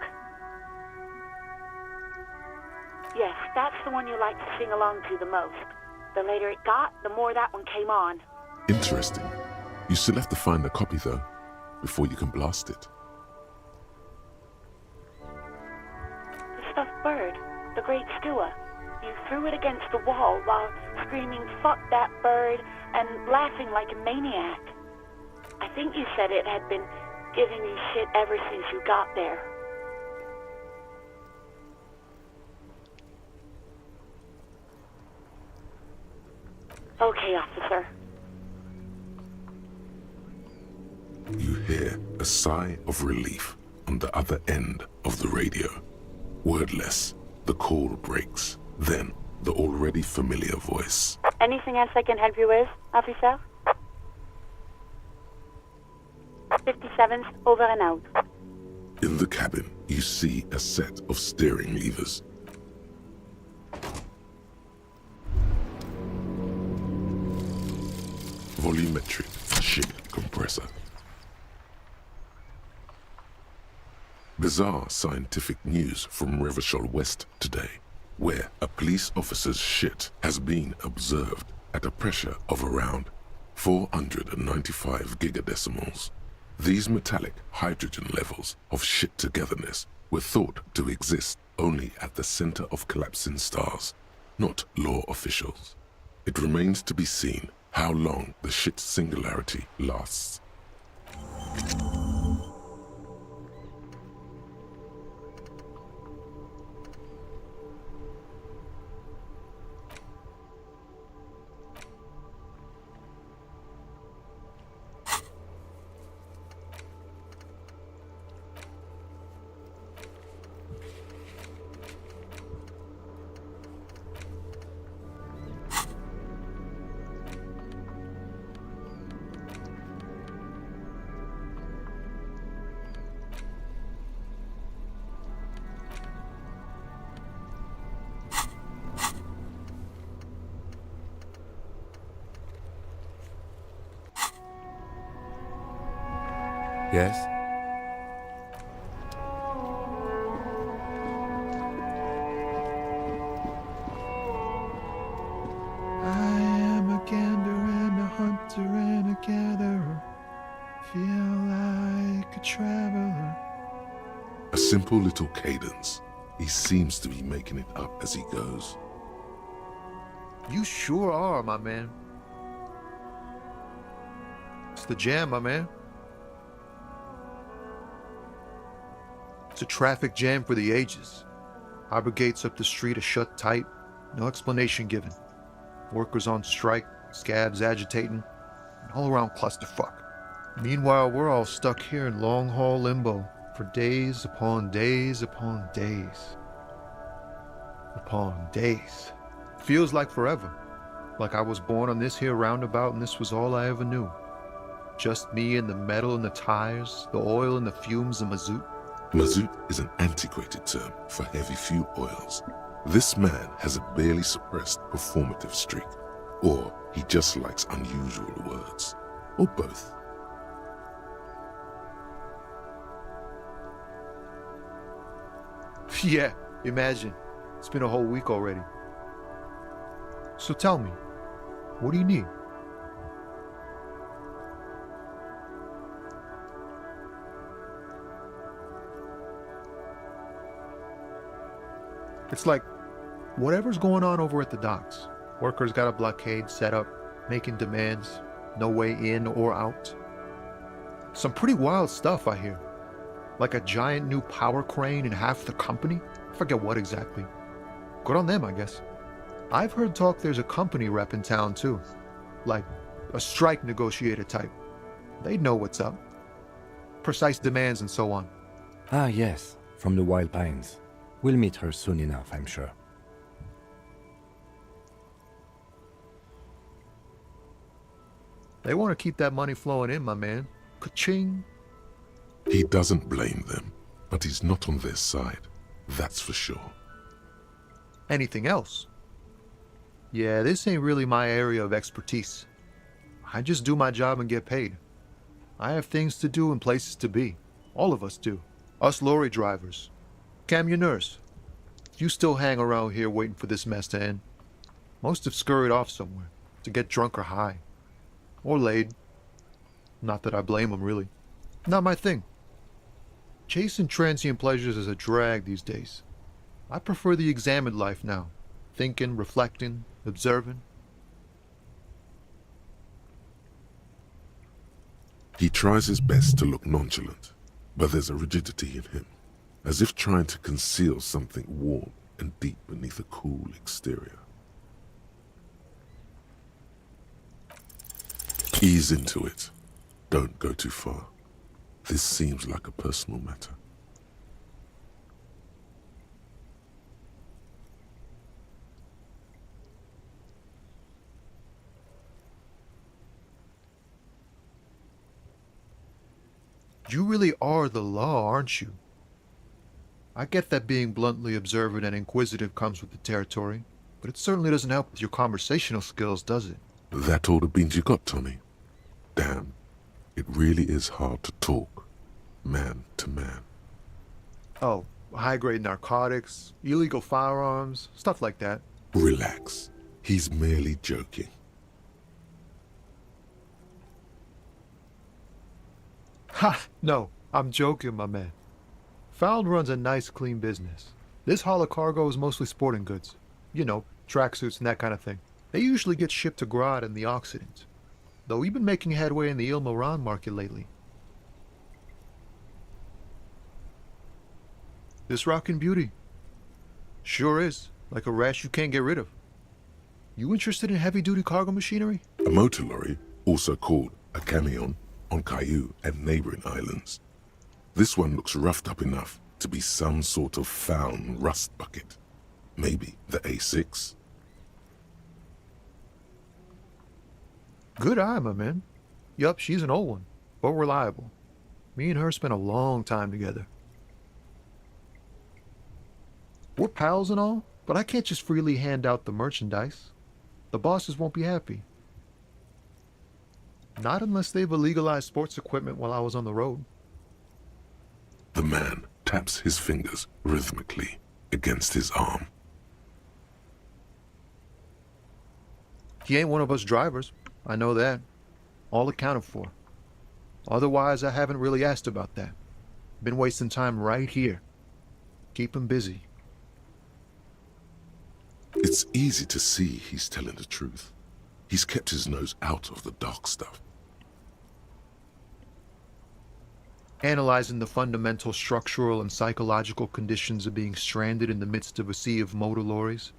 Yes, that's the one you like to sing along to the most. The later it got, the more that one came on. Interesting. You still have to find a copy, though, before you can blast it. The stuffed bird, the great Stua. You threw it against the wall while screaming, "Fuck that bird," and laughing like a maniac. I think you said it had been giving you shit ever since you got there. Okay, officer. You hear a sigh of relief on the other end of the radio. Wordless, the call breaks. Then, the already familiar voice. Anything else I can help you with, officer? 57's over and out. In the cabin, you see a set of steering levers. Volumetric ship compressor. Bizarre scientific news from Rivershoal West today, where a police officer's shit has been observed at a pressure of around 495 gigadecimals. These metallic hydrogen levels of shit togetherness were thought to exist only at the center of collapsing stars, not law officials. It remains to be seen how long the shit singularity lasts. Yes? I am a gander and a hunter and a gatherer. Feel like a traveler. A simple little cadence. He seems to be making it up as he goes. You sure are, my man. It's the jam, my man. It's a traffic jam for the ages. Harbor gates up the street are shut tight. No explanation given. Workers on strike, scabs agitating, an all-around clusterfuck. Meanwhile, we're all stuck here in long-haul limbo for days upon days upon days. Upon days. Feels like forever. Like I was born on this here roundabout and this was all I ever knew. Just me and the metal and the tires, the oil and the fumes of mazout. Mazout is an antiquated term for heavy fuel oils. This man has a barely suppressed performative streak, or he just likes unusual words, or both. Yeah, imagine. It's been a whole week already. So tell me, what do you need? It's like, whatever's going on over at the docks. Workers got a blockade set up, making demands, no way in or out. Some pretty wild stuff, I hear. Like a giant new power crane in half the company? I forget what exactly. Good on them, I guess. I've heard talk there's a company rep in town too. Like a strike negotiator type. They'd know what's up. Precise demands and so on. Ah, yes, from the Wild Pines. We'll meet her soon enough, I'm sure. They want to keep that money flowing in, my man. Ka-ching. He doesn't blame them, but he's not on their side. That's for sure. Anything else? Yeah, this ain't really my area of expertise. I just do my job and get paid. I have things to do and places to be. All of us do. Us lorry drivers. Cam, your nurse. You still hang around here waiting for this mess to end. Most have scurried off somewhere to get drunk or high. Or laid. Not that I blame them, really. Not my thing. Chasing transient pleasures is a drag these days. I prefer the examined life now. Thinking, reflecting, observing. He tries his best to look nonchalant, but there's a rigidity in him, as if trying to conceal something warm and deep beneath a cool exterior. Ease into it. Don't go too far. This seems like a personal matter. You really are the law, aren't you? I get that being bluntly observant and inquisitive comes with the territory, but it certainly doesn't help with your conversational skills, does it? That all the beans you got, Tommy? Damn, it really is hard to talk, man to man. Oh, high-grade narcotics, illegal firearms, stuff like that. Relax. He's merely joking. Ha! No, I'm joking, my man. Found runs a nice, clean business. This haul of cargo is mostly sporting goods. You know, tracksuits and that kind of thing. They usually get shipped to Grodd and the Occident. Though we've been making headway in the Il Moran market lately. This rockin' beauty. Sure is. Like a rash you can't get rid of. You interested in heavy-duty cargo machinery? A motor lorry, also called a camion, on Caillou and neighboring islands. This one looks roughed up enough to be some sort of found rust bucket. Maybe the A6. Good eye, my man. Yup, she's an old one, but reliable. Me and her spent a long time together. We're pals and all, but I can't just freely hand out the merchandise. The bosses won't be happy. Not unless they've illegalized sports equipment while I was on the road. The man taps his fingers rhythmically against his arm. He ain't one of us drivers. I know that. All accounted for. Otherwise, I haven't really asked about that. Been wasting time right here. Keep him busy. It's easy to see he's telling the truth. He's kept his nose out of the dark stuff. Analyzing the fundamental structural and psychological conditions of being stranded in the midst of a sea of motor lorries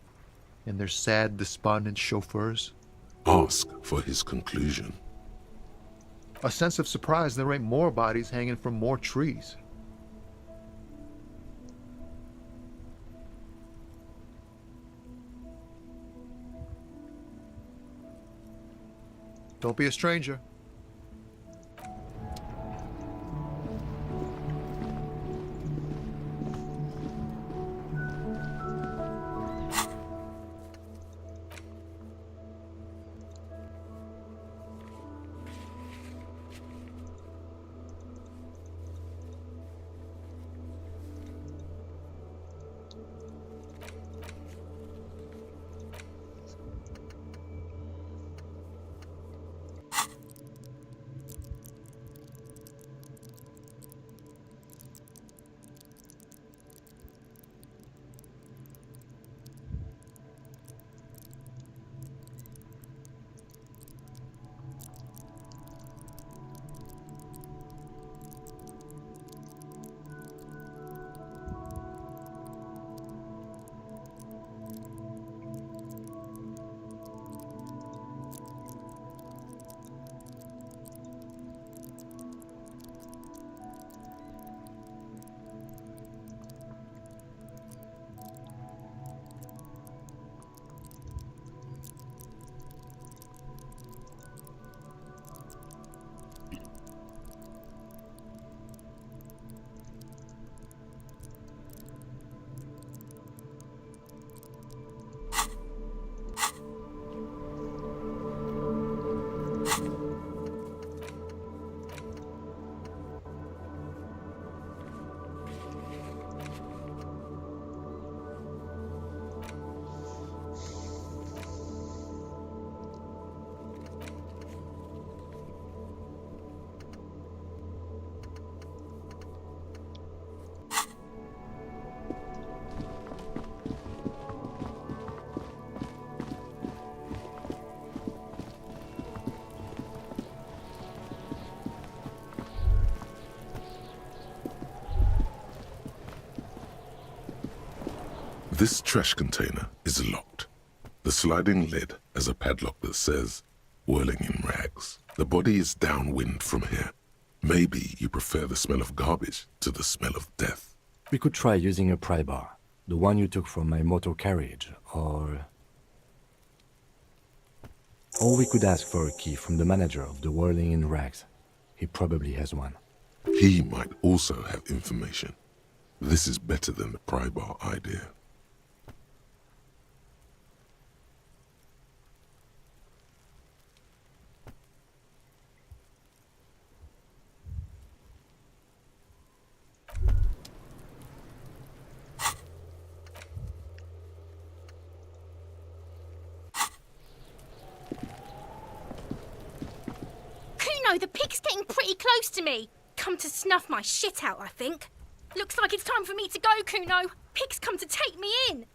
and their sad, despondent chauffeurs. Ask for his conclusion. A sense of surprise there ain't more bodies hanging from more trees. Don't be a stranger. This trash container is locked. The sliding lid has a padlock that says, whirling in rags. The body is downwind from here. Maybe you prefer the smell of garbage to the smell of death. We could try using a pry bar, the one you took from my motor carriage, or we could ask for a key from the manager of the Whirling in Rags. He probably has one. He might also have information. This is better than the pry bar idea. Kuno, the pig's getting pretty close to me. Come to snuff my shit out, I think. Looks like it's time for me to go, Kuno. Pig's come to take me in.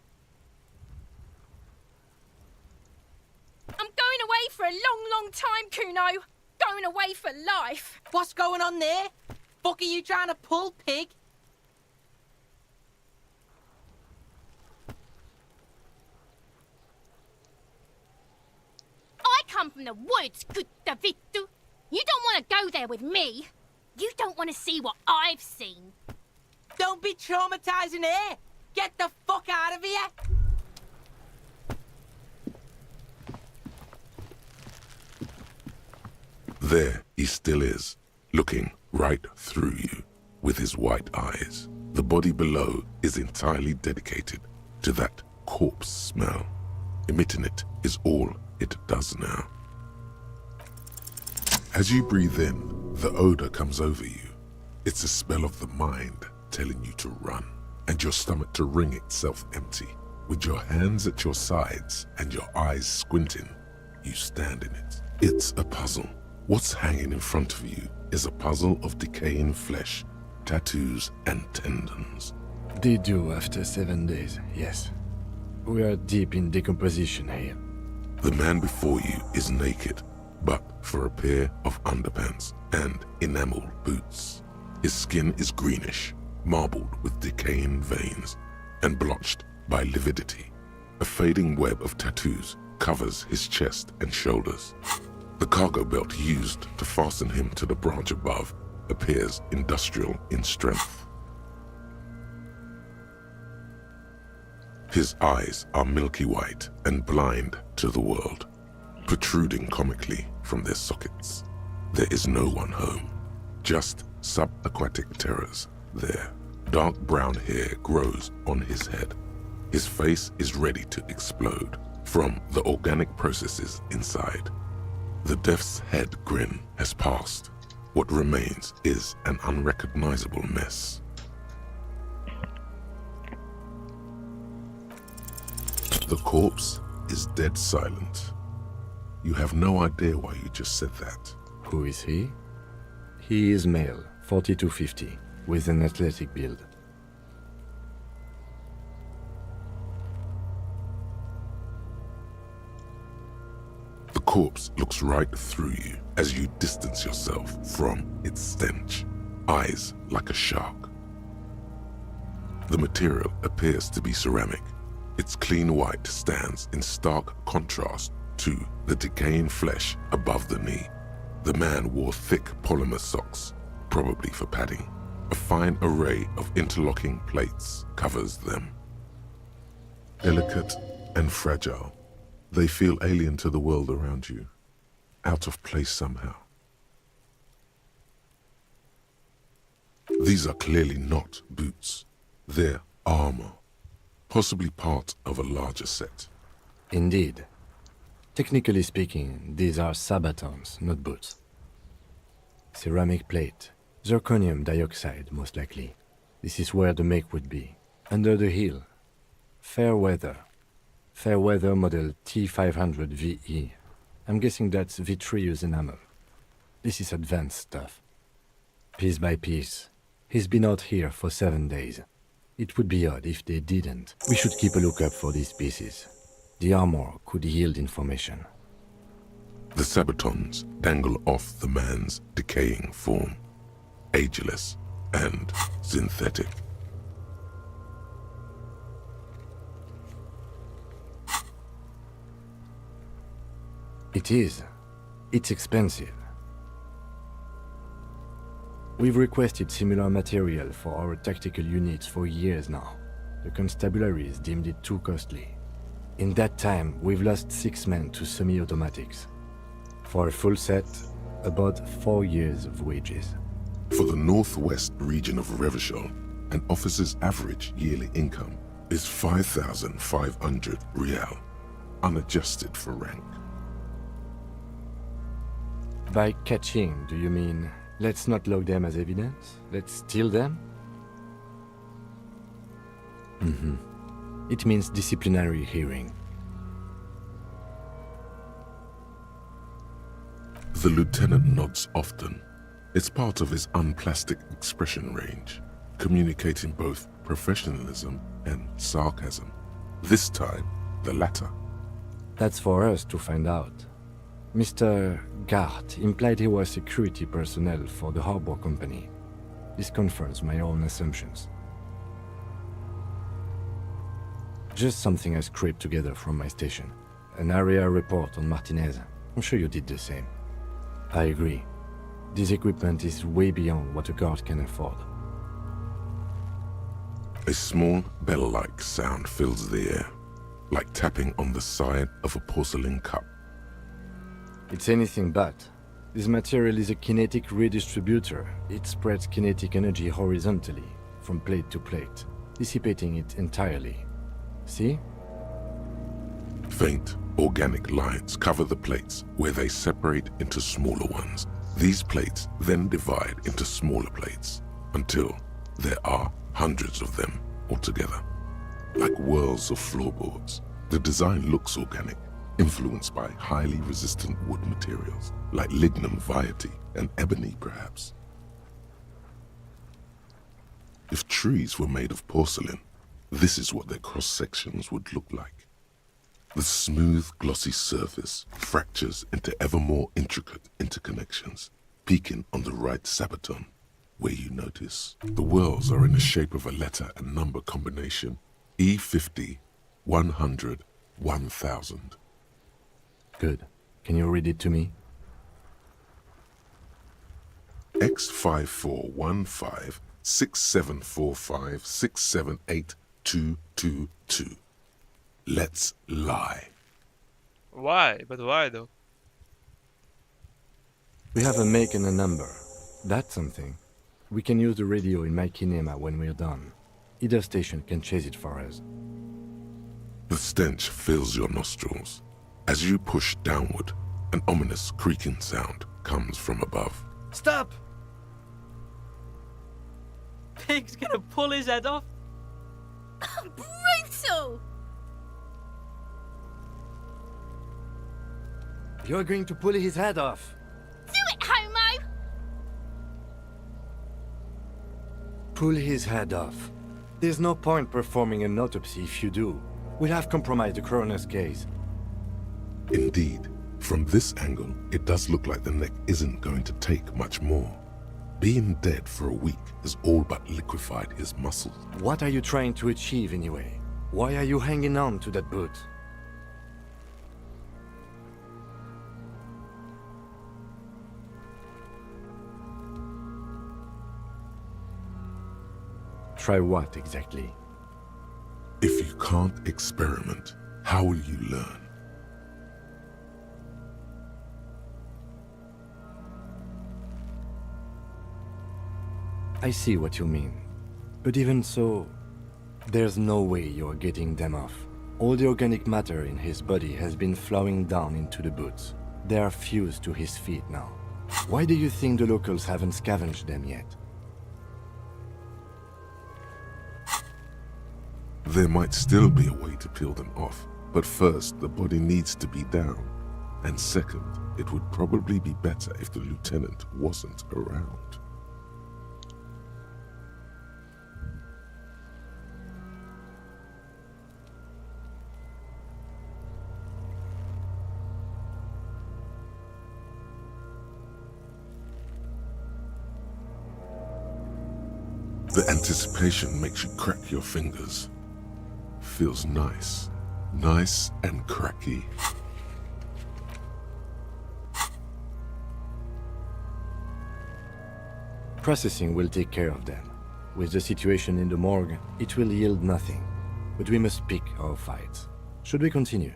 I'm going away for a long, long time, Kuno. Going away for life. What's going on there? Fuck are you trying to pull, pig? I come from the woods, good Davidu. You don't want to go there with me. You don't want to see what I've seen. Don't be traumatizing here. Get the fuck out of here. There he still is, looking right through you with his white eyes. The body below is entirely dedicated to that corpse smell. Emitting it is all it does now. As you breathe in, the odor comes over you. It's a smell of the mind telling you to run, and your stomach to wring itself empty. With your hands at your sides and your eyes squinting, you stand in it. It's a puzzle. What's hanging in front of you is a puzzle of decaying flesh, tattoos, and tendons. They do after 7 days, yes. We are deep in decomposition here. The man before you is naked, but for a pair of underpants and enameled boots. His skin is greenish, marbled with decaying veins, and blotched by lividity. A fading web of tattoos covers his chest and shoulders. The cargo belt used to fasten him to the branch above appears industrial in strength. His eyes are milky white and blind to the world, protruding comically from their sockets. There is no one home, just subaquatic terrors there. Dark brown hair grows on his head. His face is ready to explode from the organic processes inside. The death's head grin has passed. What remains is an unrecognizable mess. The corpse is dead silent. You have no idea why you just said that. Who is he? He is male, 40 to 50, with an athletic build. The corpse looks right through you as you distance yourself from its stench, eyes like a shark. The material appears to be ceramic. Its clean white stands in stark contrast to the decaying flesh above the knee. The man wore thick polymer socks, probably for padding. A fine array of interlocking plates covers them. Delicate and fragile, they feel alien to the world around you, out of place somehow. These are clearly not boots. They're armor, possibly part of a larger set. Indeed. Technically speaking, these are sabatons, not boots. Ceramic plate, zirconium dioxide, most likely. This is where the make would be. Under the heel. Fair weather. Fair weather model T500 VE. I'm guessing that's vitreous enamel. This is advanced stuff. Piece by piece. He's been out here for 7 days. It would be odd if they didn't. We should keep a lookout for these pieces. The armor could yield information. The sabatons dangle off the man's decaying form, ageless and synthetic. It is. It's expensive. We've requested similar material for our tactical units for years now. The constabularies deemed it too costly. In that time, we've lost 6 men to semi-automatics. For a full set, about 4 years of wages. For the northwest region of Revachol, an officer's average yearly income is 5,500 rial, unadjusted for rank. By catching, do you mean let's not log them as evidence? Let's steal them? It means disciplinary hearing. The lieutenant nods often. It's part of his unplastic expression range, communicating both professionalism and sarcasm. This time, the latter. That's for us to find out. Mr. Gart implied he was security personnel for the harbor company. This confirms my own assumptions. Just something I scraped together from my station. An area report on Martinez. I'm sure you did the same. I agree. This equipment is way beyond what a guard can afford. A small bell-like sound fills the air, like tapping on the side of a porcelain cup. It's anything but. This material is a kinetic redistributor. It spreads kinetic energy horizontally, from plate to plate, dissipating it entirely. See? Faint, organic lines cover the plates where they separate into smaller ones. These plates then divide into smaller plates until there are hundreds of them altogether. Like whirls of floorboards, the design looks organic, influenced by highly resistant wood materials, like lignum vitae and ebony perhaps. If trees were made of porcelain, this is what their cross-sections would look like. The smooth, glossy surface fractures into ever more intricate interconnections, peaking on the right sabaton, where you notice the whirls are in the shape of a letter and number combination, E50, 100, 1000. Good. Can you read it to me? X5415 6745 678222. Let's lie. Why? But why though? We have a make and a number. That's something. We can use the radio in my kinema when we're done. Either station can chase it for us. The stench fills your nostrils. As you push downward, an ominous creaking sound comes from above. Stop! Pig's gonna pull his head off. Brutal! You're going to pull his head off. Do it, homo! Pull his head off. There's no point performing an autopsy if you do. We'll have compromised the coroner's case. Indeed, from this angle, it does look like the neck isn't going to take much more. Being dead for a week has all but liquefied his muscles. What are you trying to achieve anyway? Why are you hanging on to that boot? Try what exactly? If you can't experiment, how will you learn? I see what you mean. But even so, there's no way you're getting them off. All the organic matter in his body has been flowing down into the boots. They are fused to his feet now. Why do you think the locals haven't scavenged them yet? There might still be a way to peel them off, but first the body needs to be down. And second, it would probably be better if the lieutenant wasn't around. The anticipation makes you crack your fingers. Feels nice. Nice and cracky. Processing will take care of them. With the situation in the morgue, it will yield nothing. But we must pick our fights. Should we continue?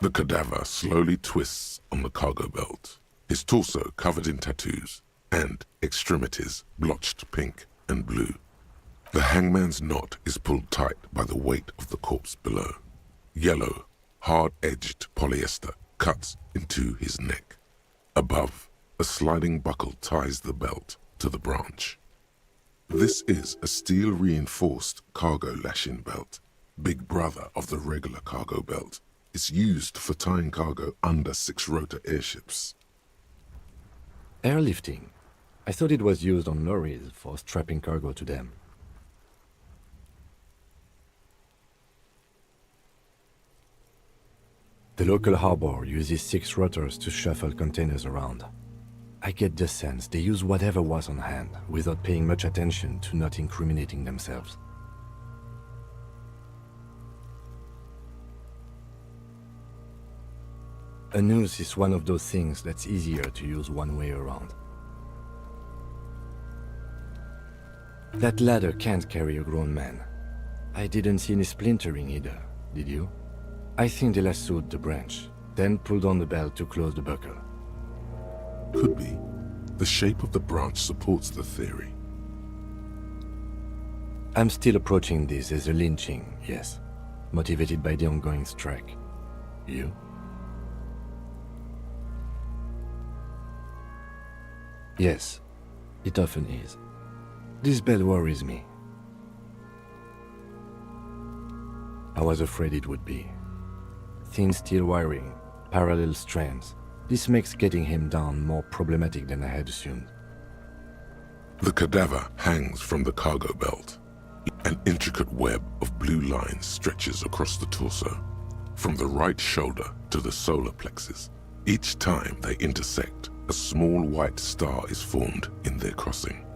The cadaver slowly twists on the cargo belt, his torso covered in tattoos, and extremities blotched pink and blue. The hangman's knot is pulled tight by the weight of the corpse below. Yellow, hard-edged polyester cuts into his neck. Above, a sliding buckle ties the belt to the branch. This is a steel-reinforced cargo lashing belt, big brother of the regular cargo belt. It's used for tying cargo under 6-rotor airships. Airlifting. I thought it was used on lorries for strapping cargo to them. The local harbor uses 6 rotors to shuffle containers around. I get the sense they use whatever was on hand without paying much attention to not incriminating themselves. A noose is one of those things that's easier to use one way around. That ladder can't carry a grown man. I didn't see any splintering either, did you? I think they lassoed the branch, then pulled on the belt to close the buckle. Could be. The shape of the branch supports the theory. I'm still approaching this as a lynching, yes. Motivated by the ongoing strike. You? Yes, it often is. This bell worries me. I was afraid it would be. Thin steel wiring, parallel strands. This makes getting him down more problematic than I had assumed. The cadaver hangs from the cargo belt. An intricate web of blue lines stretches across the torso, from the right shoulder to the solar plexus. Each time they intersect, a small white star is formed in their crossing.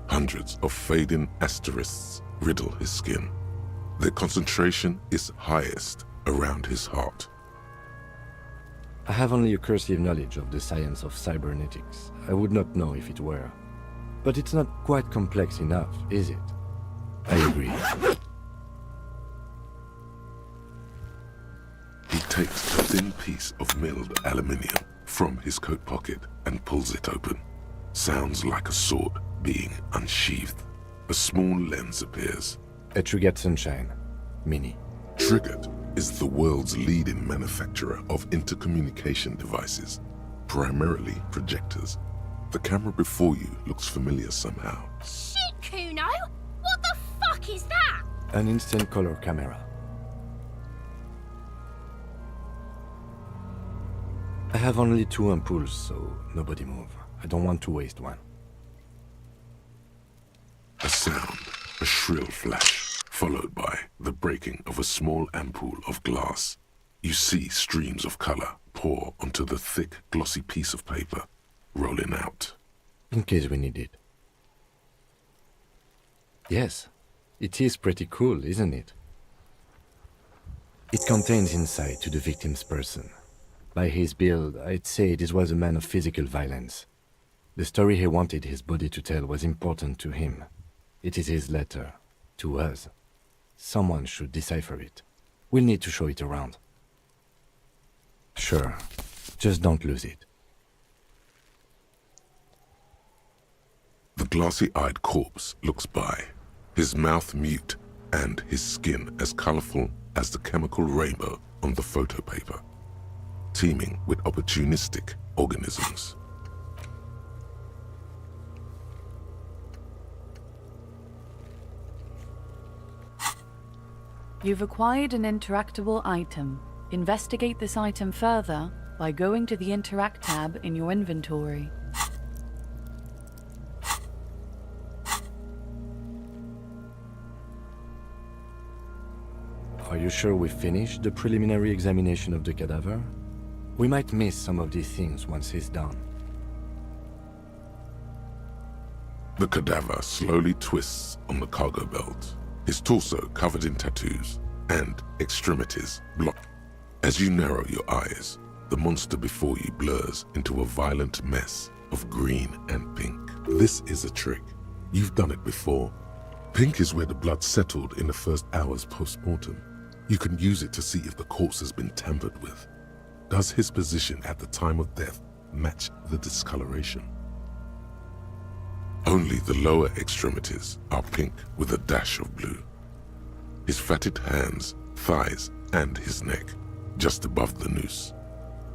Hundreds of fading asterisks riddle his skin. Their concentration is highest around his heart. I have only a cursive knowledge of the science of cybernetics. I would not know if it were. But it's not quite complex enough, is it? I agree. He takes a thin piece of milled aluminium from his coat pocket and pulls it open. Sounds like a sword being unsheathed. A small lens appears. A Trigger Sunshine. Mini. Triggered is the world's leading manufacturer of intercommunication devices, primarily projectors. The camera before you looks familiar somehow. Shit, Kuno! What the fuck is that? An instant color camera. I have only 2 ampoules, so nobody move. I don't want to waste one. A sound, a shrill flash, followed by the breaking of a small ampoule of glass. You see streams of color pour onto the thick, glossy piece of paper, rolling out. In case we need it. Yes, it is pretty cool, isn't it? It contains insight to the victim's person. By his build, I'd say this was a man of physical violence. The story he wanted his body to tell was important to him. It is his letter, to us. Someone should decipher it. We'll need to show it around. Sure, just don't lose it. The glassy-eyed corpse looks by, his mouth mute and his skin as colorful as the chemical rainbow on the photo paper, teeming with opportunistic organisms. You've acquired an interactable item. Investigate this item further by going to the Interact tab in your inventory. Are you sure we finished the preliminary examination of the cadaver? We might miss some of these things once he's done. The cadaver slowly twists on the cargo belt, his torso covered in tattoos and extremities blocked. As you narrow your eyes, the monster before you blurs into a violent mess of green and pink. This is a trick. You've done it before. Pink is where the blood settled in the first hours post-mortem. You can use it to see if the corpse has been tampered with. Does his position at the time of death match the discoloration? Only the lower extremities are pink with a dash of blue. His fatted hands, thighs, and his neck, just above the noose.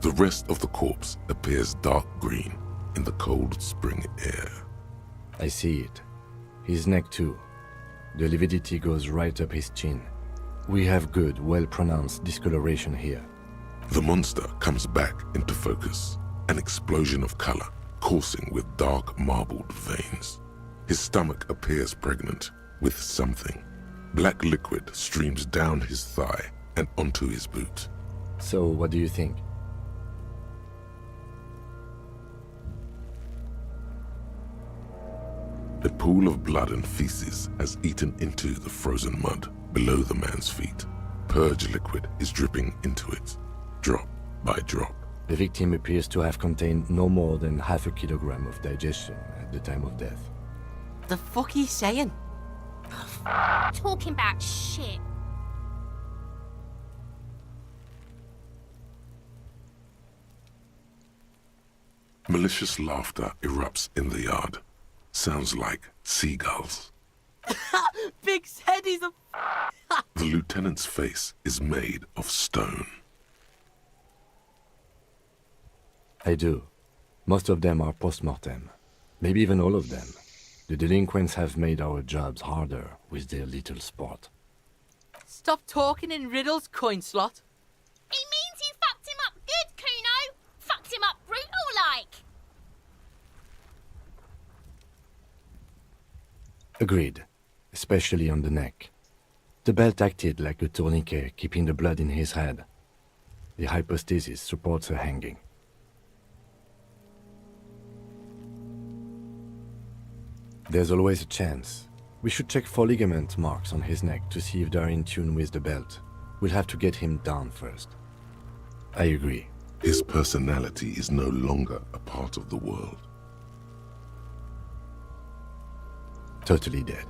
The rest of the corpse appears dark green in the cold spring air. I see it. His neck too. The lividity goes right up his chin. We have good, well-pronounced discoloration here. The monster comes back into focus, an explosion of color, coursing with dark marbled veins. His stomach appears pregnant with something. Black liquid streams down his thigh and onto his boot. So, what do you think? A pool of blood and feces has eaten into the frozen mud below the man's feet. Purge liquid is dripping into it, drop by drop. The victim appears to have contained no more than half a kilogram of digestion at the time of death. The fuck he's saying? Talking about shit. Malicious laughter erupts in the yard. Sounds like seagulls. Big said he's a... The lieutenant's face is made of stone. I do. Most of them are post-mortem. Maybe even all of them. The delinquents have made our jobs harder with their little sport. Stop talking in riddles, coin slot. He means you fucked him up good, Kuno. Fucked him up brutal like. Agreed. Especially on the neck. The belt acted like a tourniquet, keeping the blood in his head. The hypostasis supports a hanging. There's always a chance. We should check for ligament marks on his neck to see if they're in tune with the belt. We'll have to get him down first. I agree. His personality is no longer a part of the world. Totally dead.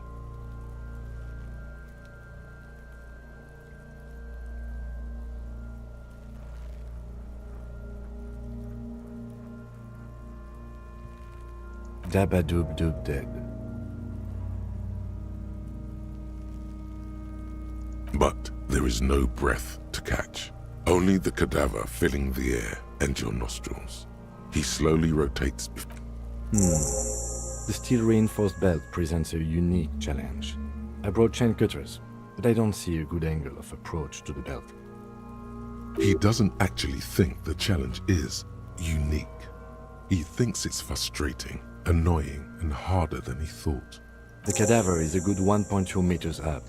Dabba-doob-doob dead. But there is no breath to catch. Only the cadaver filling the air and your nostrils. He slowly rotates. The steel-reinforced belt presents a unique challenge. I brought chain cutters, but I don't see a good angle of approach to the belt. He doesn't actually think the challenge is unique. He thinks it's frustrating, annoying, and harder than he thought. The cadaver is a good 1.2 meters up.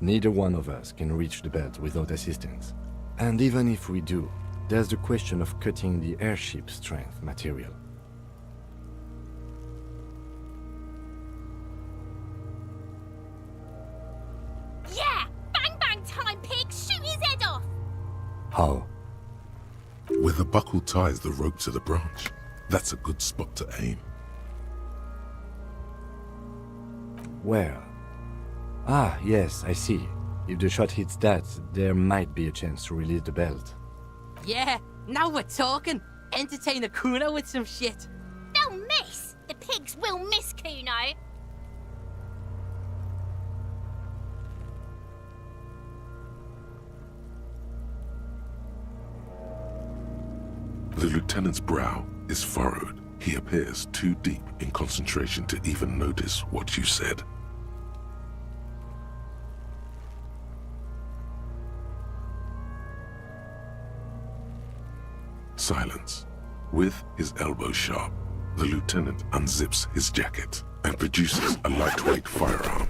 Neither one of us can reach the belt without assistance. And even if we do, there's the question of cutting the airship strength material. Yeah! Bang bang time, pig! Shoot his head off! How? Where the buckle ties the rope to the branch. That's a good spot to aim. Where? Ah, yes, I see. If the shot hits that, there might be a chance to release the belt. Yeah, now we're talking. Entertain the Kuno with some shit. They'll miss! The pigs will miss Kuno! The lieutenant's brow is furrowed. He appears too deep in concentration to even notice what you said. Silence. With his elbow sharp, the lieutenant unzips his jacket and produces a lightweight firearm.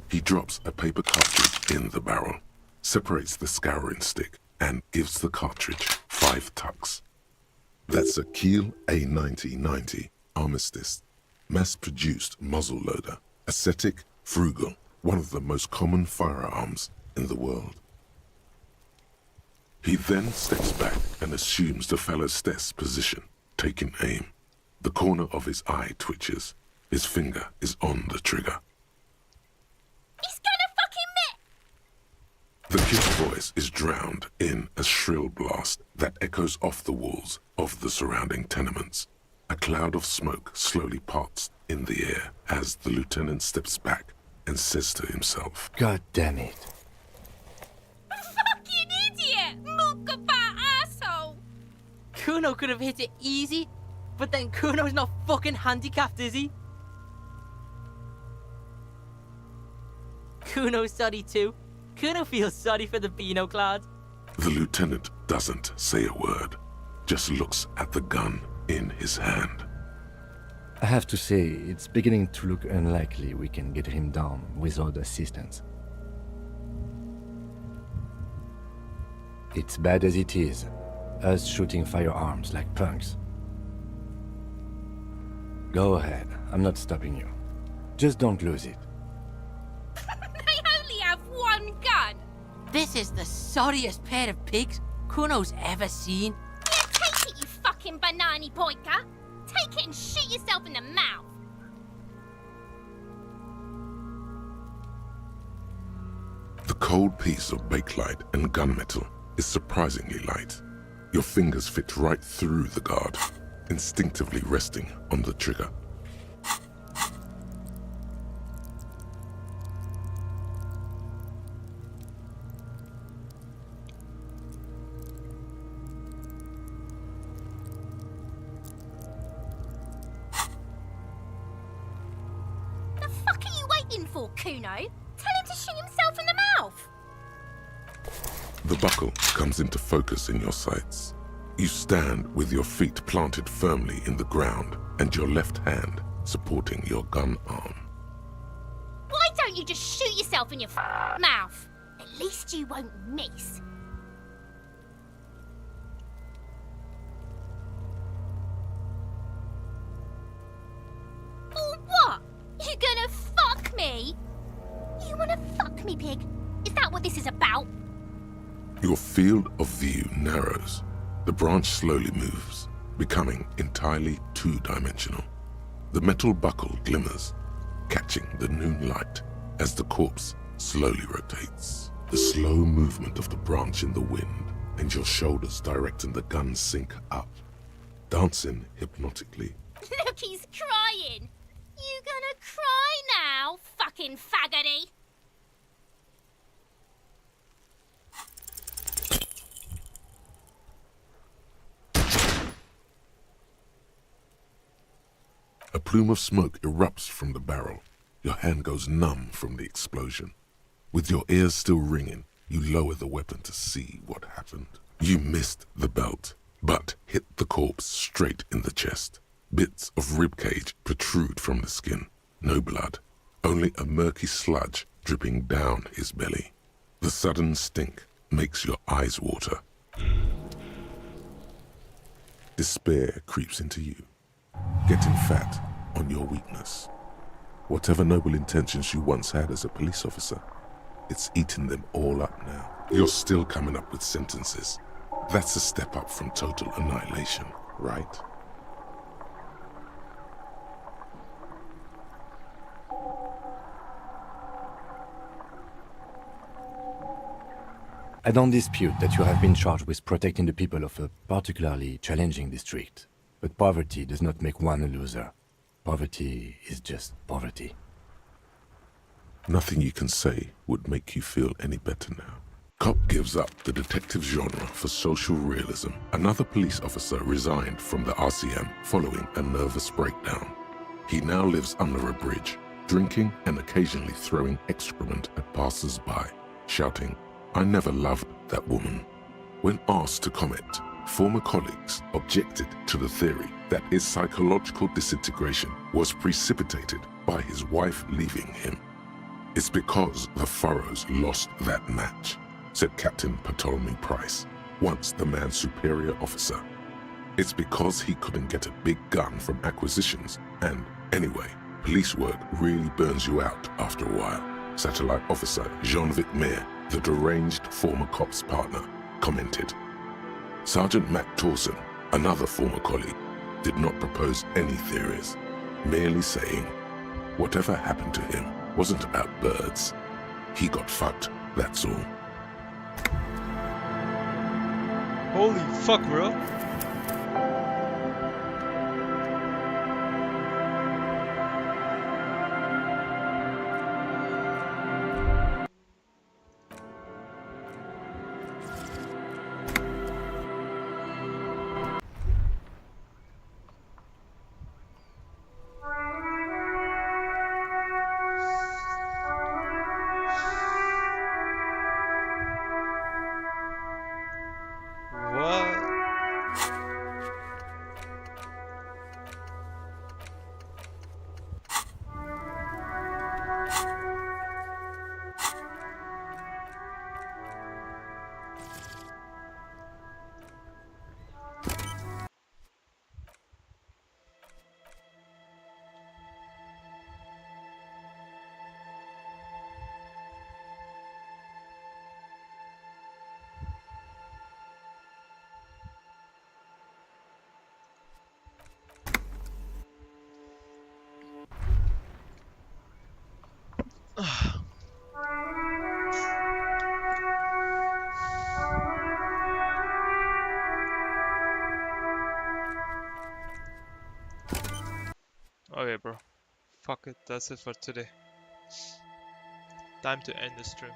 He drops a paper cartridge in the barrel, separates the scouring stick, and gives the cartridge 5 tucks. That's a Kiel A9090 Armistice, mass-produced muzzle-loader, ascetic, frugal, one of the most common firearms in the world. He then steps back and assumes the fellow's desk position, taking aim. The corner of his eye twitches. His finger is on the trigger. He's gonna fucking The kid's voice is drowned in a shrill blast that echoes off the walls of the surrounding tenements. A cloud of smoke slowly parts in the air as the lieutenant steps back and says to himself, God damn it. Fucking idiot! Mookaba asshole! Kuno could have hit it easy, but then Kuno's not fucking handicapped, is he? Kuno's sorry too. Kuno feels sorry for the Beano Cloud. The lieutenant doesn't say a word, just looks at the gun in his hand. I have to say, it's beginning to look unlikely we can get him down without assistance. It's bad as it is, us shooting firearms like punks. Go ahead, I'm not stopping you. Just don't lose it. They only have one gun! This is the sorriest pair of pigs Kuno's ever seen. Yeah, take it, you fucking banani boyka! Take it and shoot yourself in the mouth! The cold piece of bakelite and gunmetal is surprisingly light. Your fingers fit right through the guard, instinctively resting on the trigger. The fuck are you waiting for, Kuno? Tell him to shoot himself in the mouth! The buckle comes into focus in your sights. You stand with your feet planted firmly in the ground and your left hand supporting your gun arm. Why don't you just shoot yourself in your mouth? At least you won't miss. Or what? You gonna fuck me? You wanna fuck me, pig? Is that what this is about? Your field of view narrows. The branch slowly moves, becoming entirely two-dimensional. The metal buckle glimmers, catching the noon light as the corpse slowly rotates. The slow movement of the branch in the wind and your shoulders directing the gun sink up, dancing hypnotically. Look, he's crying. You gonna cry now, fucking faggoty? A plume of smoke erupts from the barrel. Your hand goes numb from the explosion. With your ears still ringing, you lower the weapon to see what happened. You missed the belt, but hit the corpse straight in the chest. Bits of ribcage protrude from the skin. No blood, only a murky sludge dripping down his belly. The sudden stink makes your eyes water. Despair creeps into you, getting fat on your weakness. Whatever noble intentions you once had as a police officer, it's eating them all up now. You're still coming up with sentences. That's a step up from total annihilation, right? I don't dispute that you have been charged with protecting the people of a particularly challenging district. But poverty does not make one a loser. Poverty is just poverty. Nothing you can say would make you feel any better now. Cop gives up the detective genre for social realism. Another police officer resigned from the RCM following a nervous breakdown. He now lives under a bridge, drinking and occasionally throwing excrement at passers-by, shouting, "I never loved that woman." When asked to comment, former colleagues objected to the theory that his psychological disintegration was precipitated by his wife leaving him. "It's because the Furrows lost that match," said Captain Ptolemy Price, once the man's superior officer. "It's because he couldn't get a big gun from acquisitions, and anyway, police work really burns you out after a while." Satellite officer Jean-Vic Mayer, the deranged former cop's partner, commented. Sergeant Matt Torson, another former colleague, did not propose any theories, merely saying whatever happened to him wasn't about birds. He got fucked, that's all. Holy fuck, bro. What? Okay, bro. Fuck it. That's it for today. Time to end the stream.